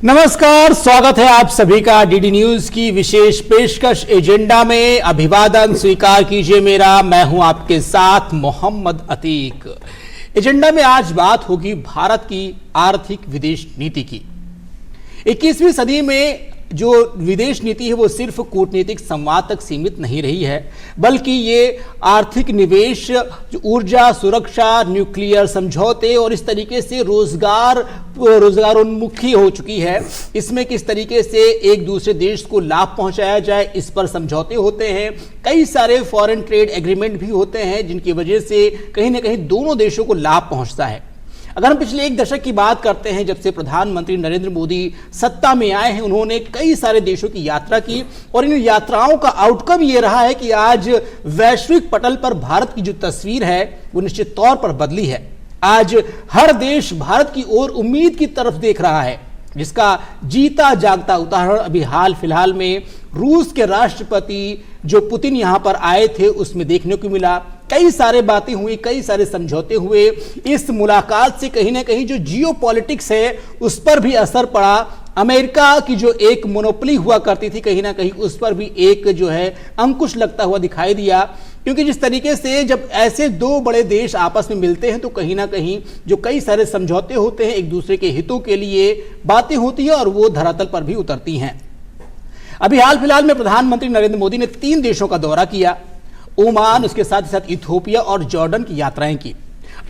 नमस्कार, स्वागत है आप सभी का डीडी न्यूज की विशेष पेशकश एजेंडा में। अभिवादन स्वीकार कीजिए मेरा, मैं हूं आपके साथ मोहम्मद अतीक। एजेंडा में आज बात होगी भारत की आर्थिक विदेश नीति की। 21वीं सदी में जो विदेश नीति है वो सिर्फ कूटनीतिक संवाद तक सीमित नहीं रही है, बल्कि ये आर्थिक निवेश, ऊर्जा सुरक्षा, न्यूक्लियर समझौते और इस तरीके से रोजगारोन्मुखी हो चुकी है। इसमें किस तरीके से एक दूसरे देश को लाभ पहुंचाया जाए, इस पर समझौते होते हैं। कई सारे फॉरेन ट्रेड एग्रीमेंट भी होते हैं जिनकी वजह से कहीं ना कहीं दोनों देशों को लाभ पहुंचता है। अगर हम पिछले एक दशक की बात करते हैं, जब से प्रधानमंत्री नरेंद्र मोदी सत्ता में आए हैं, उन्होंने कई सारे देशों की यात्रा की और इन यात्राओं का आउटकम ये रहा है कि आज वैश्विक पटल पर भारत की जो तस्वीर है वो निश्चित तौर पर बदली है। आज हर देश भारत की ओर उम्मीद की तरफ देख रहा है, जिसका जीता जागता उदाहरण अभी हाल फिलहाल में रूस के राष्ट्रपति जो पुतिन यहां पर आए थे उसमें देखने को मिला। कई सारे बातें हुई, कई सारे समझौते हुए। इस मुलाकात से कहीं ना कहीं जो जियोपॉलिटिक्स है उस पर भी असर पड़ा। अमेरिका की जो एक मोनोपोली हुआ करती थी, कहीं ना कहीं उस पर भी एक जो है अंकुश लगता हुआ दिखाई दिया। क्योंकि जिस तरीके से जब ऐसे दो बड़े देश आपस में मिलते हैं तो कहीं ना कहीं जो कई सारे समझौते होते हैं, एक दूसरे के हितों के लिए बातें होती हैं और वो धरातल पर भी उतरती हैं। अभी हाल फिलहाल में प्रधानमंत्री नरेंद्र मोदी ने 3 देशों का दौरा किया, ओमान, उसके साथ ही साथ इथियोपिया और जॉर्डन की यात्राएं की।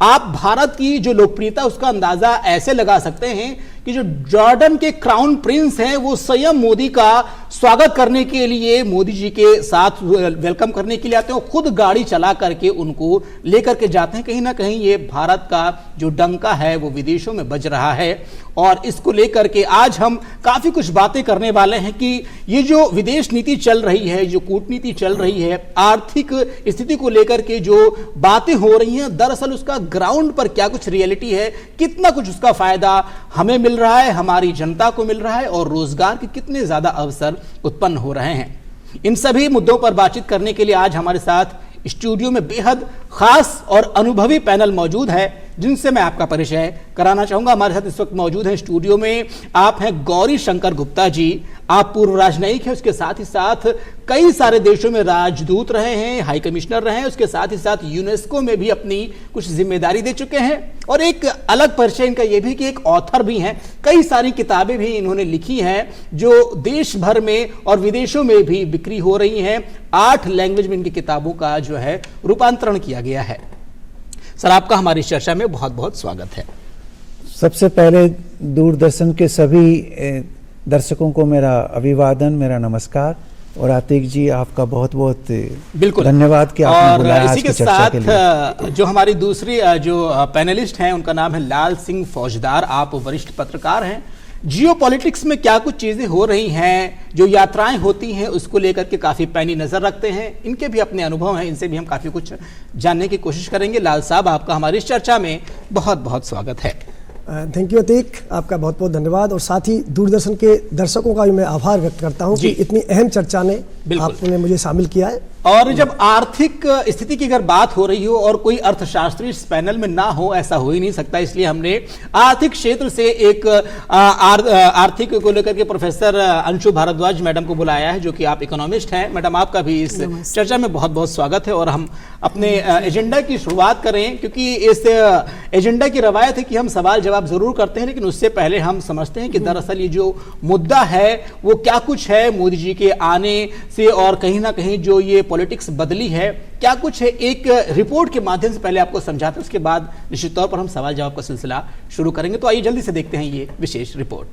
आप भारत की जो लोकप्रियता उसका अंदाजा ऐसे लगा सकते हैं कि जो जॉर्डन के क्राउन प्रिंस हैं वो स्वयं मोदी का स्वागत करने के लिए, मोदी जी के साथ वेलकम करने के लिए आते हैं और खुद गाड़ी चला करके उनको लेकर के जाते हैं। कहीं ना कहीं ये भारत का जो डंका है वो विदेशों में बज रहा है और इसको लेकर के आज हम काफी कुछ बातें करने वाले हैं कि ये जो विदेश नीति चल रही है, जो कूटनीति चल रही है, आर्थिक स्थिति को लेकर के जो बातें हो रही हैं, दरअसल उसका ग्राउंड पर क्या कुछ रियलिटी है, कितना कुछ उसका फायदा हमें मिल रहा है, हमारी जनता को मिल रहा है और रोजगार के कितने ज्यादा अवसर उत्पन्न हो रहे हैं। इन सभी मुद्दों पर बातचीत करने के लिए आज हमारे साथ स्टूडियो में बेहद खास और अनुभवी पैनल मौजूद है, जिनसे मैं आपका परिचय कराना चाहूंगा। हमारे साथ इस वक्त मौजूद हैं स्टूडियो में, आप हैं गौरी शंकर गुप्ता जी। आप पूर्व राजनयिक हैं, उसके साथ ही साथ कई सारे देशों में राजदूत रहे हैं, हाई कमिश्नर रहे हैं, उसके साथ ही साथ यूनेस्को में भी अपनी कुछ जिम्मेदारी दे चुके हैं। और एक अलग परिचय इनका यह भी कि एक ऑथर भी हैं, कई सारी किताबें भी इन्होंने लिखी हैं जो देश भर में और विदेशों में भी बिक्री हो रही हैं। 8 लैंग्वेज में इनकी किताबों का जो है रूपांतरण किया गया है। सर, आपका हमारी चर्चा में बहुत बहुत स्वागत है। सबसे पहले दूरदर्शन के सभी दर्शकों को मेरा अभिवादन, मेरा नमस्कार। और आतिक जी, आपका बहुत बहुत बिल्कुल धन्यवाद कि आपने बुलाया आज की चर्चा के लिए। इसी के साथ जो हमारी दूसरी जो पैनलिस्ट हैं उनका नाम है लाल सिंह फौजदार। आप वरिष्ठ पत्रकार हैं। जियोपॉलिटिक्स में क्या कुछ चीजें हो रही हैं, जो यात्राएं होती हैं, उसको लेकर के काफी पैनी नजर रखते हैं। इनके भी अपने अनुभव हैं, इनसे भी हम काफी कुछ जानने की कोशिश करेंगे। लाल साहब, आपका हमारी इस चर्चा में बहुत बहुत स्वागत है। थैंक यू अतीक, आपका बहुत बहुत धन्यवाद। और साथ ही दूरदर्शन के दर्शकों का भी मैं आभार व्यक्त करता हूं कि इतनी अहम चर्चा में आपने मुझे शामिल किया है। और जब आर्थिक स्थिति की अगर बात हो रही हो और कोई अर्थशास्त्री इस पैनल में ना हो, ऐसा हो ही नहीं सकता, इसलिए हमने आर्थिक क्षेत्र से एक आर्थिक को लेकर के प्रोफेसर अंशु भारद्वाज मैडम को बुलाया है, जो कि आप इकोनॉमिस्ट हैं। मैडम, आपका भी इस चर्चा में बहुत बहुत स्वागत है। और हम अपने एजेंडा की शुरुआत करें, क्योंकि इस एजेंडा की रवायत है कि हम सवाल जवाब जरूर करते हैं, लेकिन उससे पहले हम समझते हैं कि दरअसल ये जो मुद्दा है वो क्या कुछ है मोदी जी के आने से, और कहीं ना कहीं जो ये पॉलिटिक्स बदली है, क्या कुछ है। एक रिपोर्ट के माध्यम से पहले आपको समझाते हैं, उसके बाद निश्चित तौर पर हम सवाल जवाब का सिलसिला शुरू करेंगे। तो आइए जल्दी से देखते हैं ये विशेष रिपोर्ट।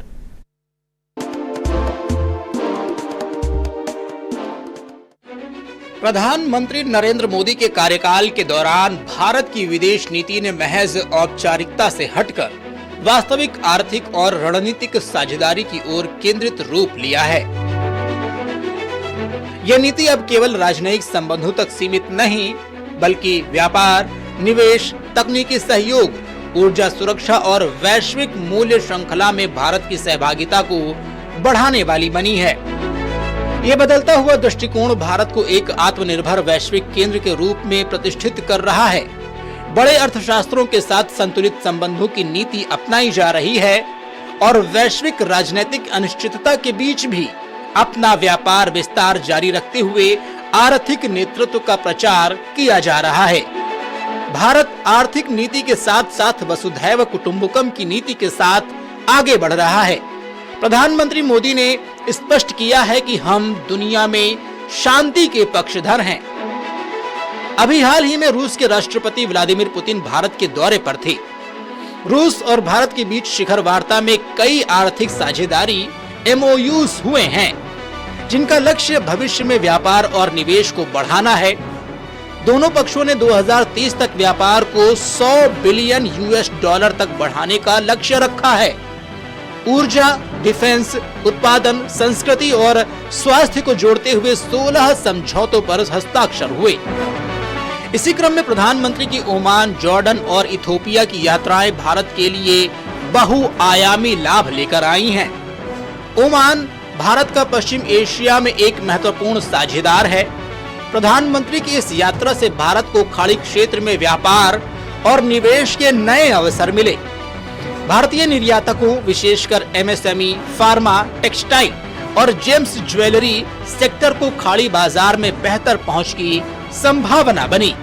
प्रधानमंत्री नरेंद्र मोदी के कार्यकाल के दौरान भारत की विदेश नीति ने महज औपचारिकता से हटकर वास्तविक आर्थिक और रणनीतिक साझेदारी की ओर केंद्रित रूप लिया है। यह नीति अब केवल राजनयिक संबंधों तक सीमित नहीं, बल्कि व्यापार, निवेश, तकनीकी सहयोग, ऊर्जा सुरक्षा और वैश्विक मूल्य श्रृंखला में भारत की सहभागिता को बढ़ाने वाली बनी है। यह बदलता हुआ दृष्टिकोण भारत को एक आत्मनिर्भर वैश्विक केंद्र के रूप में प्रतिष्ठित कर रहा है। बड़े अर्थशास्त्रों के साथ संतुलित संबंधों की नीति अपनाई जा रही है और वैश्विक राजनीतिक अनिश्चितता के बीच भी अपना व्यापार विस्तार जारी रखते हुए आर्थिक नेतृत्व का प्रचार किया जा रहा है। भारत आर्थिक नीति के साथ साथ वसुधैव कुटुंबकम की नीति के साथ आगे बढ़ रहा है। प्रधानमंत्री मोदी ने स्पष्ट किया है कि हम दुनिया में शांति के पक्षधर हैं। अभी हाल ही में रूस के राष्ट्रपति व्लादिमीर पुतिन भारत के दौरे पर थे। रूस और भारत के बीच शिखर वार्ता में कई आर्थिक साझेदारी MOUs हुए हैं, जिनका लक्ष्य भविष्य में व्यापार और निवेश को बढ़ाना है। दोनों पक्षों ने 2030 तक व्यापार को $100 बिलियन तक बढ़ाने का लक्ष्य रखा है। ऊर्जा, डिफेंस, उत्पादन, संस्कृति और स्वास्थ्य को जोड़ते हुए 16 समझौतों पर हस्ताक्षर हुए। इसी क्रम में प्रधानमंत्री की ओमान, जॉर्डन और इथोपिया की यात्राएं भारत के लिए बहुआयामी लाभ लेकर आई हैं। ओमान भारत का पश्चिम एशिया में एक महत्वपूर्ण साझेदार है। प्रधानमंत्री की इस यात्रा से भारत को खाड़ी क्षेत्र में व्यापार और निवेश के नए अवसर मिले। भारतीय निर्यातकों, विशेषकर MSME, फार्मा, टेक्सटाइल और जेम्स ज्वेलरी सेक्टर को खाड़ी बाजार में बेहतर पहुंच की संभावना बनी।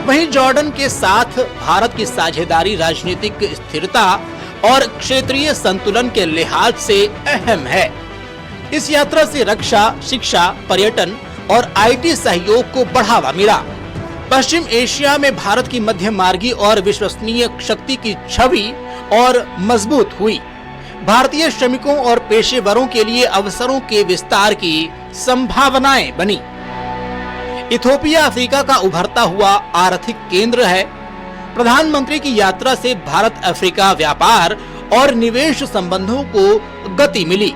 वहीं जॉर्डन के साथ भारत की साझेदारी राजनीतिक स्थिरता और क्षेत्रीय संतुलन के लिहाज से अहम है। इस यात्रा से रक्षा, शिक्षा, पर्यटन और IT सहयोग को बढ़ावा मिला। पश्चिम एशिया में भारत की मध्यमार्गी और विश्वसनीय शक्ति की छवि और मजबूत हुई। भारतीय श्रमिकों और पेशेवरों के लिए अवसरों के विस्तार की संभावनाएं बनी। इथोपिया अफ्रीका का उभरता हुआ आर्थिक केंद्र है। प्रधानमंत्री की यात्रा से भारत अफ्रीका व्यापार और निवेश संबंधों को गति मिली।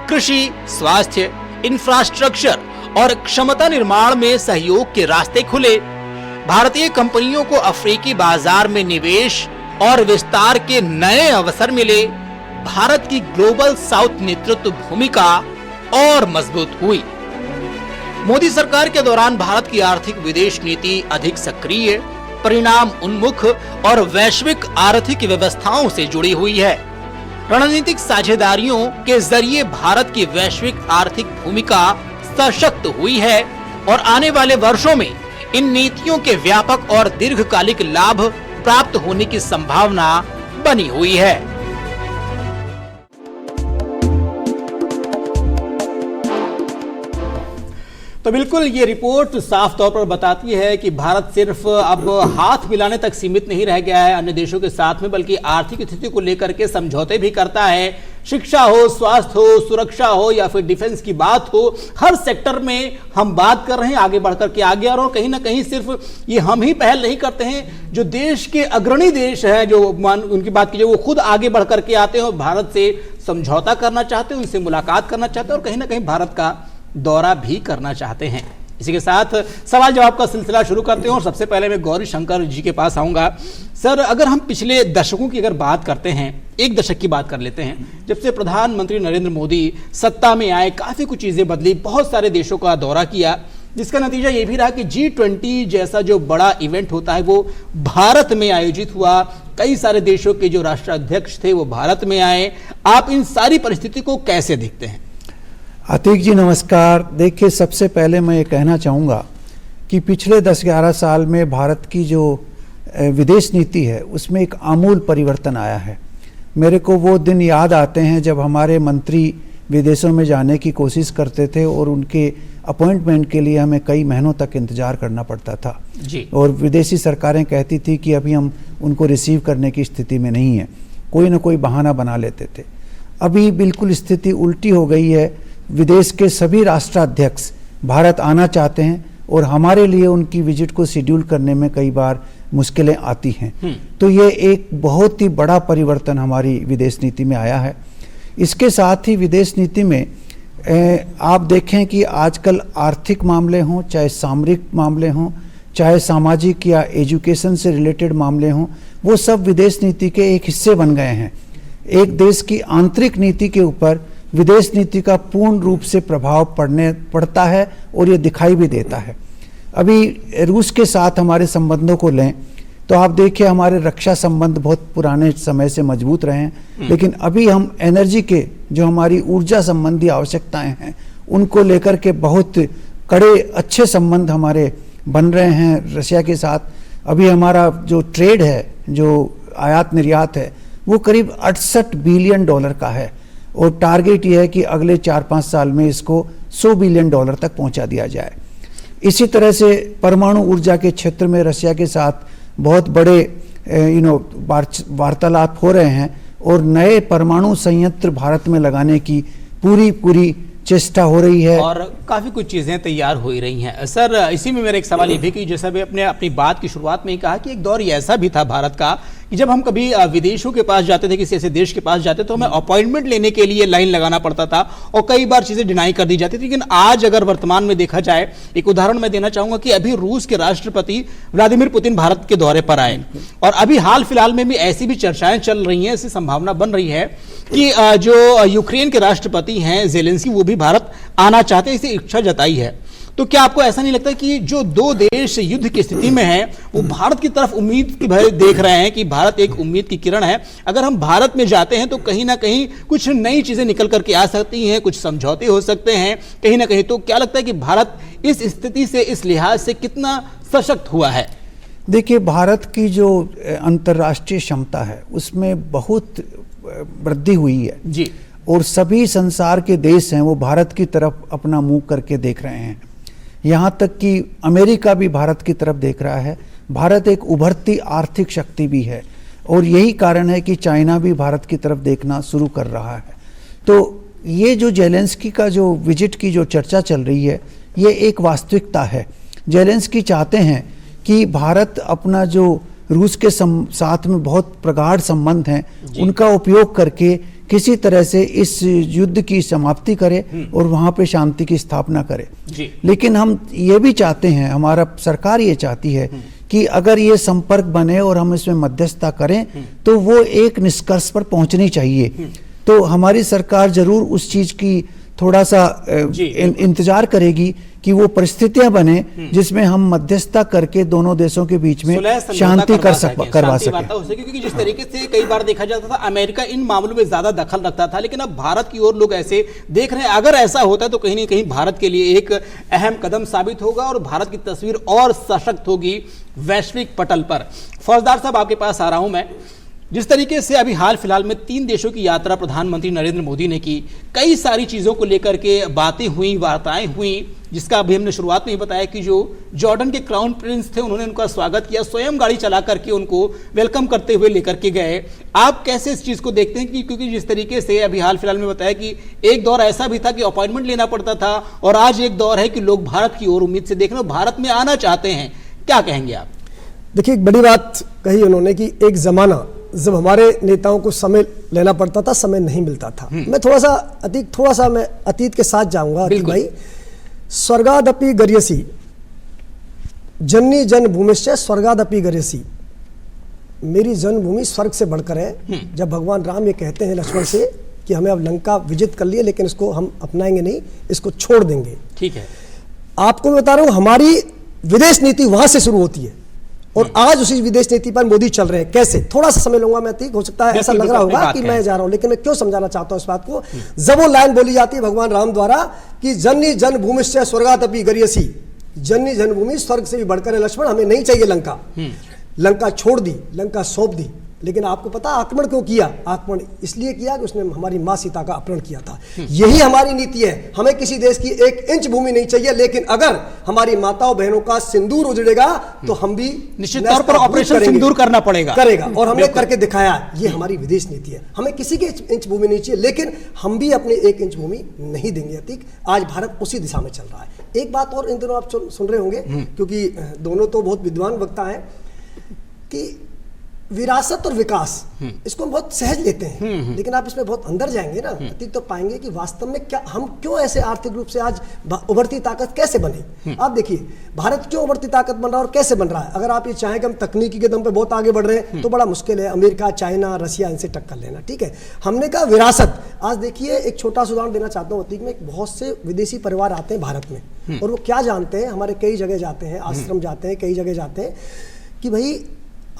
कृषि, स्वास्थ्य, इंफ्रास्ट्रक्चर और क्षमता निर्माण में सहयोग के रास्ते खुले। भारतीय कंपनियों को अफ्रीकी बाजार में निवेश और विस्तार के नए अवसर मिले। भारत की ग्लोबल साउथ नेतृत्व भूमिका और मजबूत हुई। मोदी सरकार के दौरान भारत की आर्थिक विदेश नीति अधिक सक्रिय, परिणाम उन्मुख और वैश्विक आर्थिक व्यवस्थाओं से जुड़ी हुई है। रणनीतिक साझेदारियों के जरिए भारत की वैश्विक आर्थिक भूमिका सशक्त हुई है और आने वाले वर्षों में इन नीतियों के व्यापक और दीर्घकालिक लाभ प्राप्त होने की संभावना बनी हुई है। तो बिल्कुल ये रिपोर्ट साफ तौर पर बताती है कि भारत सिर्फ अब हाथ मिलाने तक सीमित नहीं रह गया है अन्य देशों के साथ में, बल्कि आर्थिक स्थिति को लेकर के समझौते भी करता है। शिक्षा हो, स्वास्थ्य हो, सुरक्षा हो या फिर डिफेंस की बात हो, हर सेक्टर में हम बात कर रहे हैं आगे बढ़कर के आगे। और कहीं ना कहीं सिर्फ ये हम ही पहल नहीं करते हैं, जो देश के अग्रणी देश हैं जो उनकी बात कीजिए वो खुद आगे बढ़ करके आते हैं और भारत से समझौता करना चाहते हैं, उनसे मुलाकात करना चाहते हैं और कहीं ना कहीं भारत का दौरा भी करना चाहते हैं। इसी के साथ सवाल जवाब का सिलसिला शुरू करते हैं और सबसे पहले मैं गौरी शंकर जी के पास आऊंगा। सर, अगर हम पिछले दशकों की अगर बात करते हैं, एक दशक की बात कर लेते हैं, जब से प्रधानमंत्री नरेंद्र मोदी सत्ता में आए, काफी कुछ चीजें बदली, बहुत सारे देशों का दौरा किया, जिसका नतीजा ये भी रहा कि G20 जैसा जो बड़ा इवेंट होता है वो भारत में आयोजित हुआ। कई सारे देशों के जो राष्ट्राध्यक्ष थे वो भारत में आए। आप इन सारी परिस्थिति को कैसे देखते हैं? अतीक जी नमस्कार। देखिए, सबसे पहले मैं ये कहना चाहूँगा कि पिछले 10-11 साल में भारत की जो विदेश नीति है उसमें एक आमूल परिवर्तन आया है। मेरे को वो दिन याद आते हैं जब हमारे मंत्री विदेशों में जाने की कोशिश करते थे और उनके अपॉइंटमेंट के लिए हमें कई महीनों तक इंतज़ार करना पड़ता था जी। और विदेशी सरकारें कहती थी कि अभी हम उनको रिसीव करने की स्थिति में नहीं है, कोई ना कोई बहाना बना लेते थे। अभी बिल्कुल स्थिति उल्टी हो गई है। विदेश के सभी राष्ट्राध्यक्ष भारत आना चाहते हैं और हमारे लिए उनकी विजिट को शेड्यूल करने में कई बार मुश्किलें आती हैं। तो ये एक बहुत ही बड़ा परिवर्तन हमारी विदेश नीति में आया है। इसके साथ ही विदेश नीति में आप देखें कि आजकल आर्थिक मामले हों, चाहे सामरिक मामले हों, चाहे सामाजिक या एजुकेशन से रिलेटेड मामले हों, वो सब विदेश नीति के एक हिस्से बन गए हैं। एक देश की आंतरिक नीति के ऊपर विदेश नीति का पूर्ण रूप से प्रभाव पड़ता है और ये दिखाई भी देता है। अभी रूस के साथ हमारे संबंधों को लें तो आप देखिए हमारे रक्षा संबंध बहुत पुराने समय से मजबूत रहे हैं, लेकिन अभी हम एनर्जी के जो हमारी ऊर्जा संबंधी आवश्यकताएं हैं उनको लेकर के बहुत कड़े अच्छे संबंध हमारे बन रहे हैं रशिया के साथ। अभी हमारा जो ट्रेड है, जो आयात निर्यात है, वो करीब 68 बिलियन डॉलर का है और टारगेट ये है कि अगले 4-5 साल में इसको 100 बिलियन डॉलर तक पहुंचा दिया जाए। इसी तरह से परमाणु ऊर्जा के क्षेत्र में रशिया के साथ बहुत बड़े वार्तालाप हो रहे हैं और नए परमाणु संयंत्र भारत में लगाने की पूरी चेष्टा हो रही है और काफी कुछ चीजें तैयार हो ही रही हैं। सर, इसी में मेरा एक सवाल ये भी कि जैसा भी अपने अपनी बात की शुरुआत में ही कहा कि एक दौर ऐसा भी था भारत का कि जब हम कभी विदेशों के पास जाते थे, किसी ऐसे देश के पास जाते तो हमें अपॉइंटमेंट लेने के लिए लाइन लगाना पड़ता था और कई बार चीजें डिनाई कर दी जाती थी। लेकिन आज अगर वर्तमान में देखा जाए, एक उदाहरण मैं देना चाहूंगा कि अभी रूस के राष्ट्रपति व्लादिमीर पुतिन भारत के दौरे पर आए और अभी हाल फिलहाल में भी ऐसी भी चर्चाएं चल रही हैं, ऐसी संभावना बन रही है कि जो यूक्रेन के राष्ट्रपति हैं जेलेंस्की, वो भी भारत आना चाहते हैं, इसे इच्छा जताई है। तो क्या आपको ऐसा नहीं लगता कि जो दो देश युद्ध की स्थिति में हैं वो भारत की तरफ उम्मीद की भरे देख रहे हैं कि भारत एक उम्मीद की किरण है, अगर हम भारत में जाते हैं तो कहीं ना कहीं कुछ नई चीजें निकल करके आ सकती हैं, कुछ समझौते हो सकते हैं कहीं ना कहीं। तो क्या लगता है कि भारत इस स्थिति से, इस लिहाज से कितना सशक्त हुआ है? देखिए, भारत की जो अंतर्राष्ट्रीय क्षमता है उसमें बहुत वृद्धि हुई है जी, और सभी संसार के देश हैं वो भारत की तरफ अपना मुंह करके देख रहे हैं। यहाँ तक कि अमेरिका भी भारत की तरफ देख रहा है। भारत एक उभरती आर्थिक शक्ति भी है और यही कारण है कि चाइना भी भारत की तरफ देखना शुरू कर रहा है। तो ये जो जेलेंस्की का जो विजिट की जो चर्चा चल रही है, ये एक वास्तविकता है। जेलेंस्की चाहते हैं कि भारत अपना जो रूस के साथ में बहुत प्रगाढ़ संबंध हैं उनका उपयोग करके किसी तरह से इस युद्ध की समाप्ति करे और वहां पे शांति की स्थापना करे। लेकिन हम ये भी चाहते हैं, हमारा सरकार ये चाहती है कि अगर ये संपर्क बने और हम इसमें मध्यस्थता करें तो वो एक निष्कर्ष पर पहुंचनी चाहिए। तो हमारी सरकार जरूर उस चीज की थोड़ा सा इंतजार करेगी कि वो परिस्थितियां बने जिसमें हम मध्यस्थता करके दोनों देशों के बीच में शांति करवा सके। क्योंकि जिस तरीके से कई बार देखा जाता था अमेरिका इन मामलों में ज्यादा दखल रखता था, लेकिन अब भारत की ओर लोग ऐसे देख रहे हैं। अगर ऐसा होता है तो कहीं ना कहीं भारत के लिए एक अहम कदम साबित होगा और भारत की तस्वीर और सशक्त होगी वैश्विक पटल पर। फौजदार साहब, आपके पास आ रहा हूं मैं। जिस तरीके से अभी हाल फिलहाल में 3 देशों की यात्रा प्रधानमंत्री नरेंद्र मोदी ने की, कई सारी चीज़ों को लेकर के बातें हुई, वार्ताएं हुई, जिसका अभी हमने शुरुआत में ही बताया कि जो जॉर्डन के क्राउन प्रिंस थे उन्होंने उनका स्वागत किया, स्वयं गाड़ी चला करके उनको वेलकम करते हुए लेकर के गए। आप कैसे इस चीज़ को देखते हैं कि क्योंकि जिस तरीके से अभी हाल फिलहाल में बताया कि एक दौर ऐसा भी था कि अपॉइंटमेंट लेना पड़ता था और आज एक दौर है कि लोग भारत की ओर उम्मीद से देख रहे हैं, भारत में आना चाहते हैं, क्या कहेंगे आप? देखिए, एक बड़ी बात कही उन्होंने कि एक जमाना जब हमारे नेताओं को समय लेना पड़ता था, समय नहीं मिलता था। मैं थोड़ा सा मैं अतीत के साथ जाऊंगा कि भाई स्वर्गादपि गर्यसी जननी जन्मभूमिश्च स्वर्गादपि गर्यसी, मेरी जन्मभूमि स्वर्ग से बढ़कर है। जब भगवान राम ये कहते हैं लक्ष्मण से कि हमें अब लंका विजित कर लिए लेकिन इसको हम अपनाएंगे नहीं, इसको छोड़ देंगे। ठीक है, आपको मैं बता रहा हूं हमारी विदेश नीति वहां से शुरू होती है और आज उसी विदेश नीति पर मोदी चल रहे हैं। कैसे? थोड़ा सा समय लूंगा मैं, ठीक हो सकता है ऐसा लग रहा होगा कि मैं जा रहा हूं, लेकिन मैं क्यों समझाना चाहता हूं इस बात को। जब वो लाइन बोली जाती है भगवान राम द्वारा कि जननी जन्मभूमिश्च स्वर्गादपि गर्यसी, जननी जन्मभूमि स्वर्ग से भी बढ़कर है लक्ष्मण, हमें नहीं चाहिए लंका। लंका छोड़ दी, लंका सौंप दी। लेकिन आपको पता आक्रमण क्यों किया? आक्रमण इसलिए किया कि उसने हमारी मां सीता का अपहरण किया था। यही हमारी नीति है, हमें किसी देश की 1 इंच भूमि नहीं चाहिए, लेकिन अगर हमारी माताओं बहनों का सिंदूर उजड़ेगा तो हम भी निश्चित तौर पर ऑपरेशन सिंदूर करना पड़ेगा और हमने करके दिखाया। ये हमारी विदेश नीति है, हमें किसी के 1 इंच भूमि नहीं चाहिए, लेकिन हम भी अपने 1 इंच भूमि नहीं देंगे। अतीक, आज भारत उसी दिशा में चल रहा है। एक बात और इन दिनों आप सुन रहे होंगे क्योंकि दोनों तो बहुत विद्वान वक्ता हैं कि विरासत और विकास इसको हम बहुत सहज लेते हैं, लेकिन आप इसमें बहुत अंदर जाएंगे ना अतीक तो पाएंगे कि वास्तव में क्या हम क्यों ऐसे आर्थिक रूप से आज उभरती ताकत कैसे बने। आप देखिए भारत क्यों उभरती ताकत बन रहा है और कैसे बन रहा है। अगर आप ये चाहें कि हम तकनीकी के दम पे बहुत आगे बढ़ रहे हैं तो बड़ा मुश्किल है। अमेरिका, चाइना, रशिया, इनसे टक्कर लेना, ठीक है। हमने कहा विरासत। आज देखिए, एक छोटा सा उदाहरण देना चाहता हूँ अतीक में, बहुत से विदेशी परिवार आते हैं भारत में और वो क्या जानते हैं, हमारे कई जगह जाते हैं, आश्रम जाते हैं, कई जगह जाते हैं कि भाई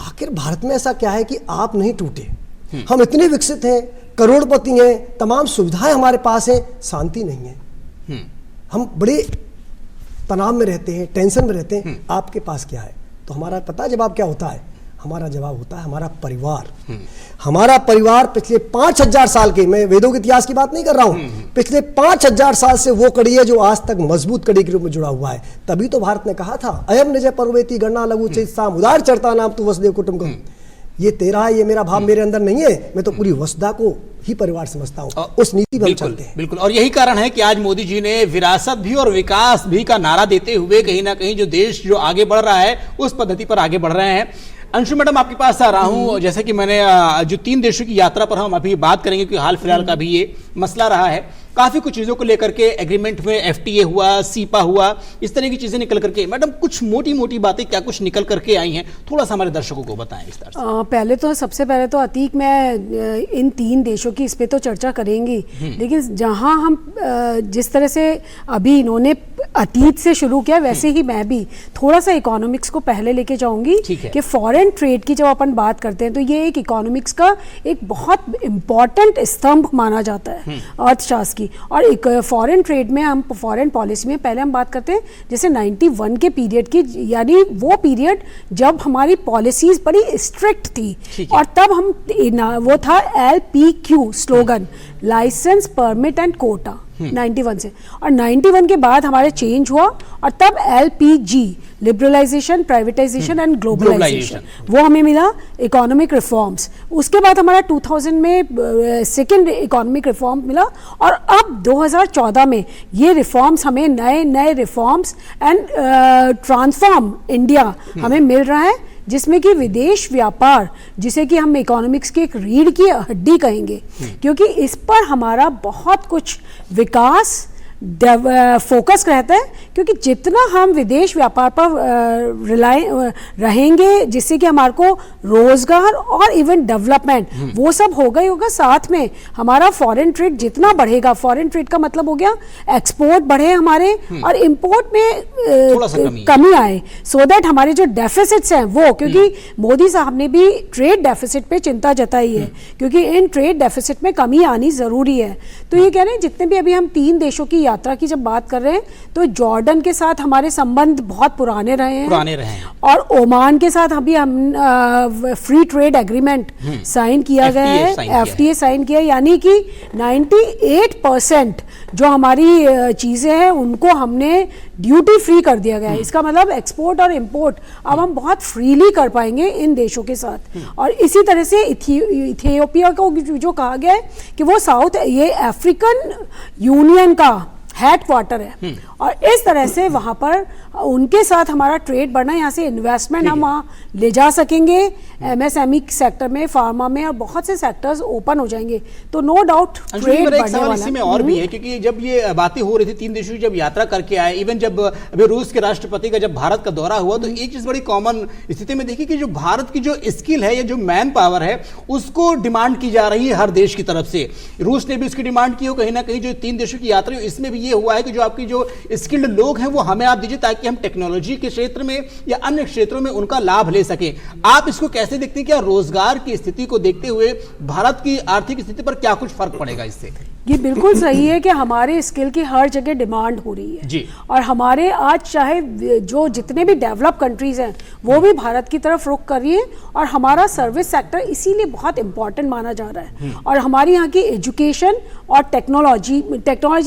आखिर भारत में ऐसा क्या है कि आप नहीं टूटे? हम इतने विकसित हैं, करोड़पति हैं, तमाम सुविधाएं हमारे पास हैं, शांति नहीं है। हम बड़े तनाव में रहते हैं, टेंशन में रहते हैं। आपके पास क्या है? तो हमारा पता जवाब क्या होता है? हमारा जवाब होता है हमारा परिवार। हमारा परिवार पिछले 5000 साल के, मैं वेदों के इतिहास की बात नहीं कर रहा हूं, पिछले 5000 साल से वो कड़ी है जो आज तक मजबूत कड़ी के रूप में जुड़ा हुआ है। तभी तो भारत ने कहा था अयम निजय पर्वेती गणना लघु चेत साम उदार चरता नाम तू वसुदेव कुटुंबकम। ये तेरा है, ये मेरा भाव मेरे अंदर नहीं है, मैं तो पूरी वसुधा को ही परिवार समझता हूं। उस नीति पर चलते हैं। बिल्कुल, और यही कारण है कि आज मोदी जी ने विरासत भी और विकास भी का नारा देते हुए कहीं ना कहीं जो देश जो आगे बढ़ रहा है उस पद्धति पर आगे बढ़ रहे हैं। अंशु मैडम, आपके पास आ रहा हूं। जैसे कि मैंने जो 3 देशों की यात्रा पर हम अभी बात करेंगे कि हाल फिलहाल का भी ये मसला रहा है, काफी कुछ चीजों को लेकर के एग्रीमेंट में एफटीए हुआ, सीपा हुआ, इस तरह की चीजें निकल करके, मैडम कुछ मोटी मोटी बातें क्या कुछ निकल करके आई हैं, थोड़ा सा हमारे दर्शकों को बताएं विस्तार से। सबसे पहले तो अतीक, मैं इन 3 देशों की इस पे तो चर्चा करेंगी, लेकिन जहां हम जिस तरह से अभी इन्होंने अतीत से शुरू किया वैसे ही मैं भी थोड़ा सा इकोनॉमिक्स को पहले लेके जाऊंगी कि फॉरेन ट्रेड की जब अपन बात करते हैं तो ये एक इकोनॉमिक्स का एक बहुत इंपॉर्टेंट स्तंभ माना जाता है अर्थशास्त्र की। और एक फॉरेन ट्रेड में, हम फॉरेन पॉलिसी में पहले हम बात करते हैं जैसे 91 के पीरियड की, यानी वो पीरियड जब हमारी पॉलिसीज बड़ी स्ट्रिक्ट थी और तब हम वो था LPQ slogan, licence permit and quota 91 से, और 91 के बाद हमारे चेंज हुआ और तब LPG liberalisation, privatisation and globalisation वो हमें मिला, इकोनॉमिक रिफॉर्म्स। उसके बाद हमारा 2000 में सेकेंड इकोनॉमिक रिफॉर्म मिला और अब 2014 में ये रिफॉर्म्स हमें नए रिफॉर्म्स एंड ट्रांसफॉर्म इंडिया हमें मिल रहा है, जिसमें कि विदेश व्यापार, जिसे कि हम इकोनॉमिक्स की एक रीढ़ की हड्डी कहेंगे, क्योंकि इस पर हमारा बहुत कुछ विकास फोकस रहता है, क्योंकि जितना हम विदेश व्यापार पर रिलाय रहेंगे, जिससे कि हमारे को रोजगार और इवन डेवलपमेंट वो सब होगा ही होगा। साथ में हमारा फॉरेन ट्रेड जितना बढ़ेगा, फॉरेन ट्रेड का मतलब हो गया एक्सपोर्ट बढ़े हमारे और इंपोर्ट में कमी आए, सो दैट हमारे जो डेफिसिट्स हैं वो, क्योंकि मोदी साहब ने भी ट्रेड डेफिसिट पे चिंता जताई है, क्योंकि इन ट्रेड डेफिसिट में कमी आनी जरूरी है। तो ये कह रहे हैं जितने भी अभी हम 3 देशों की यात्रा की जब बात कर रहे हैं तो जॉर्डन के साथ हमारे संबंध बहुत पुराने रहे हैं और ओमान के साथ अभी हम फ्री ट्रेड एग्रीमेंट साइन किया गया है, FTA साइन किया, यानी कि 98% जो हमारी चीजें हैं उनको हमने ड्यूटी फ्री कर दिया गया है। इसका मतलब एक्सपोर्ट और इंपोर्ट अब हम बहुत फ्रीली कर पाएंगे इन देशों के साथ। और इसी तरह से इथियोपिया को जो कहा गया है कि वो साउथ, ये अफ्रीकन यूनियन का हेडक्वार्टर है और इस तरह से वहां पर उनके साथ हमारा ट्रेड बढ़ना, यहाँ से इन्वेस्टमेंट हम वहाँ ले जा सकेंगे, MSME सेक्टर में, फार्मा में और बहुत से सेक्टर्स ओपन हो जाएंगे, तो नो डाउट ट्रेड बढ़ने वाला है। इसी में और भी है, क्योंकि जब ये बातें हो रही थी 3 देशों की जब यात्रा करके आए, इवन जब अभी रूस के राष्ट्रपति का जब भारत का दौरा हुआ तो एक चीज बड़ी कॉमन स्थिति में देखी कि जो भारत की जो स्किल है या जो मैन पावर है उसको डिमांड की जा रही है हर देश की तरफ से। रूस ने भी उसकी डिमांड की हो, कहीं ना कहीं जो 3 देशों की यात्रा इसमें भी ये हुआ है कि जो आपकी जो स्किल्ड लोग हैं वो हमें आप दीजिए, ताकि हम टेक्नोलॉजी के क्षेत्र में या अन्य क्षेत्रों में उनका लाभ ले सकें। आप इसको कैसे देखते हैं? क्या रोजगार की स्थिति को देखते हुए भारत की आर्थिक स्थिति पर क्या कुछ फर्क पड़ेगा इससे? ये बिल्कुल सही है कि हमारे स्किल की हर जगह डिमांड हो रही है जी। और हमारे आज चाहे जो जितने भी डेवलप कंट्रीज हैं वो भी भारत की तरफ रुख कर रही है और हमारा सर्विस सेक्टर इसीलिए बहुत इंपॉर्टेंट माना जा रहा है। और हमारी यहाँ की एजुकेशन और टेक्नोलॉजी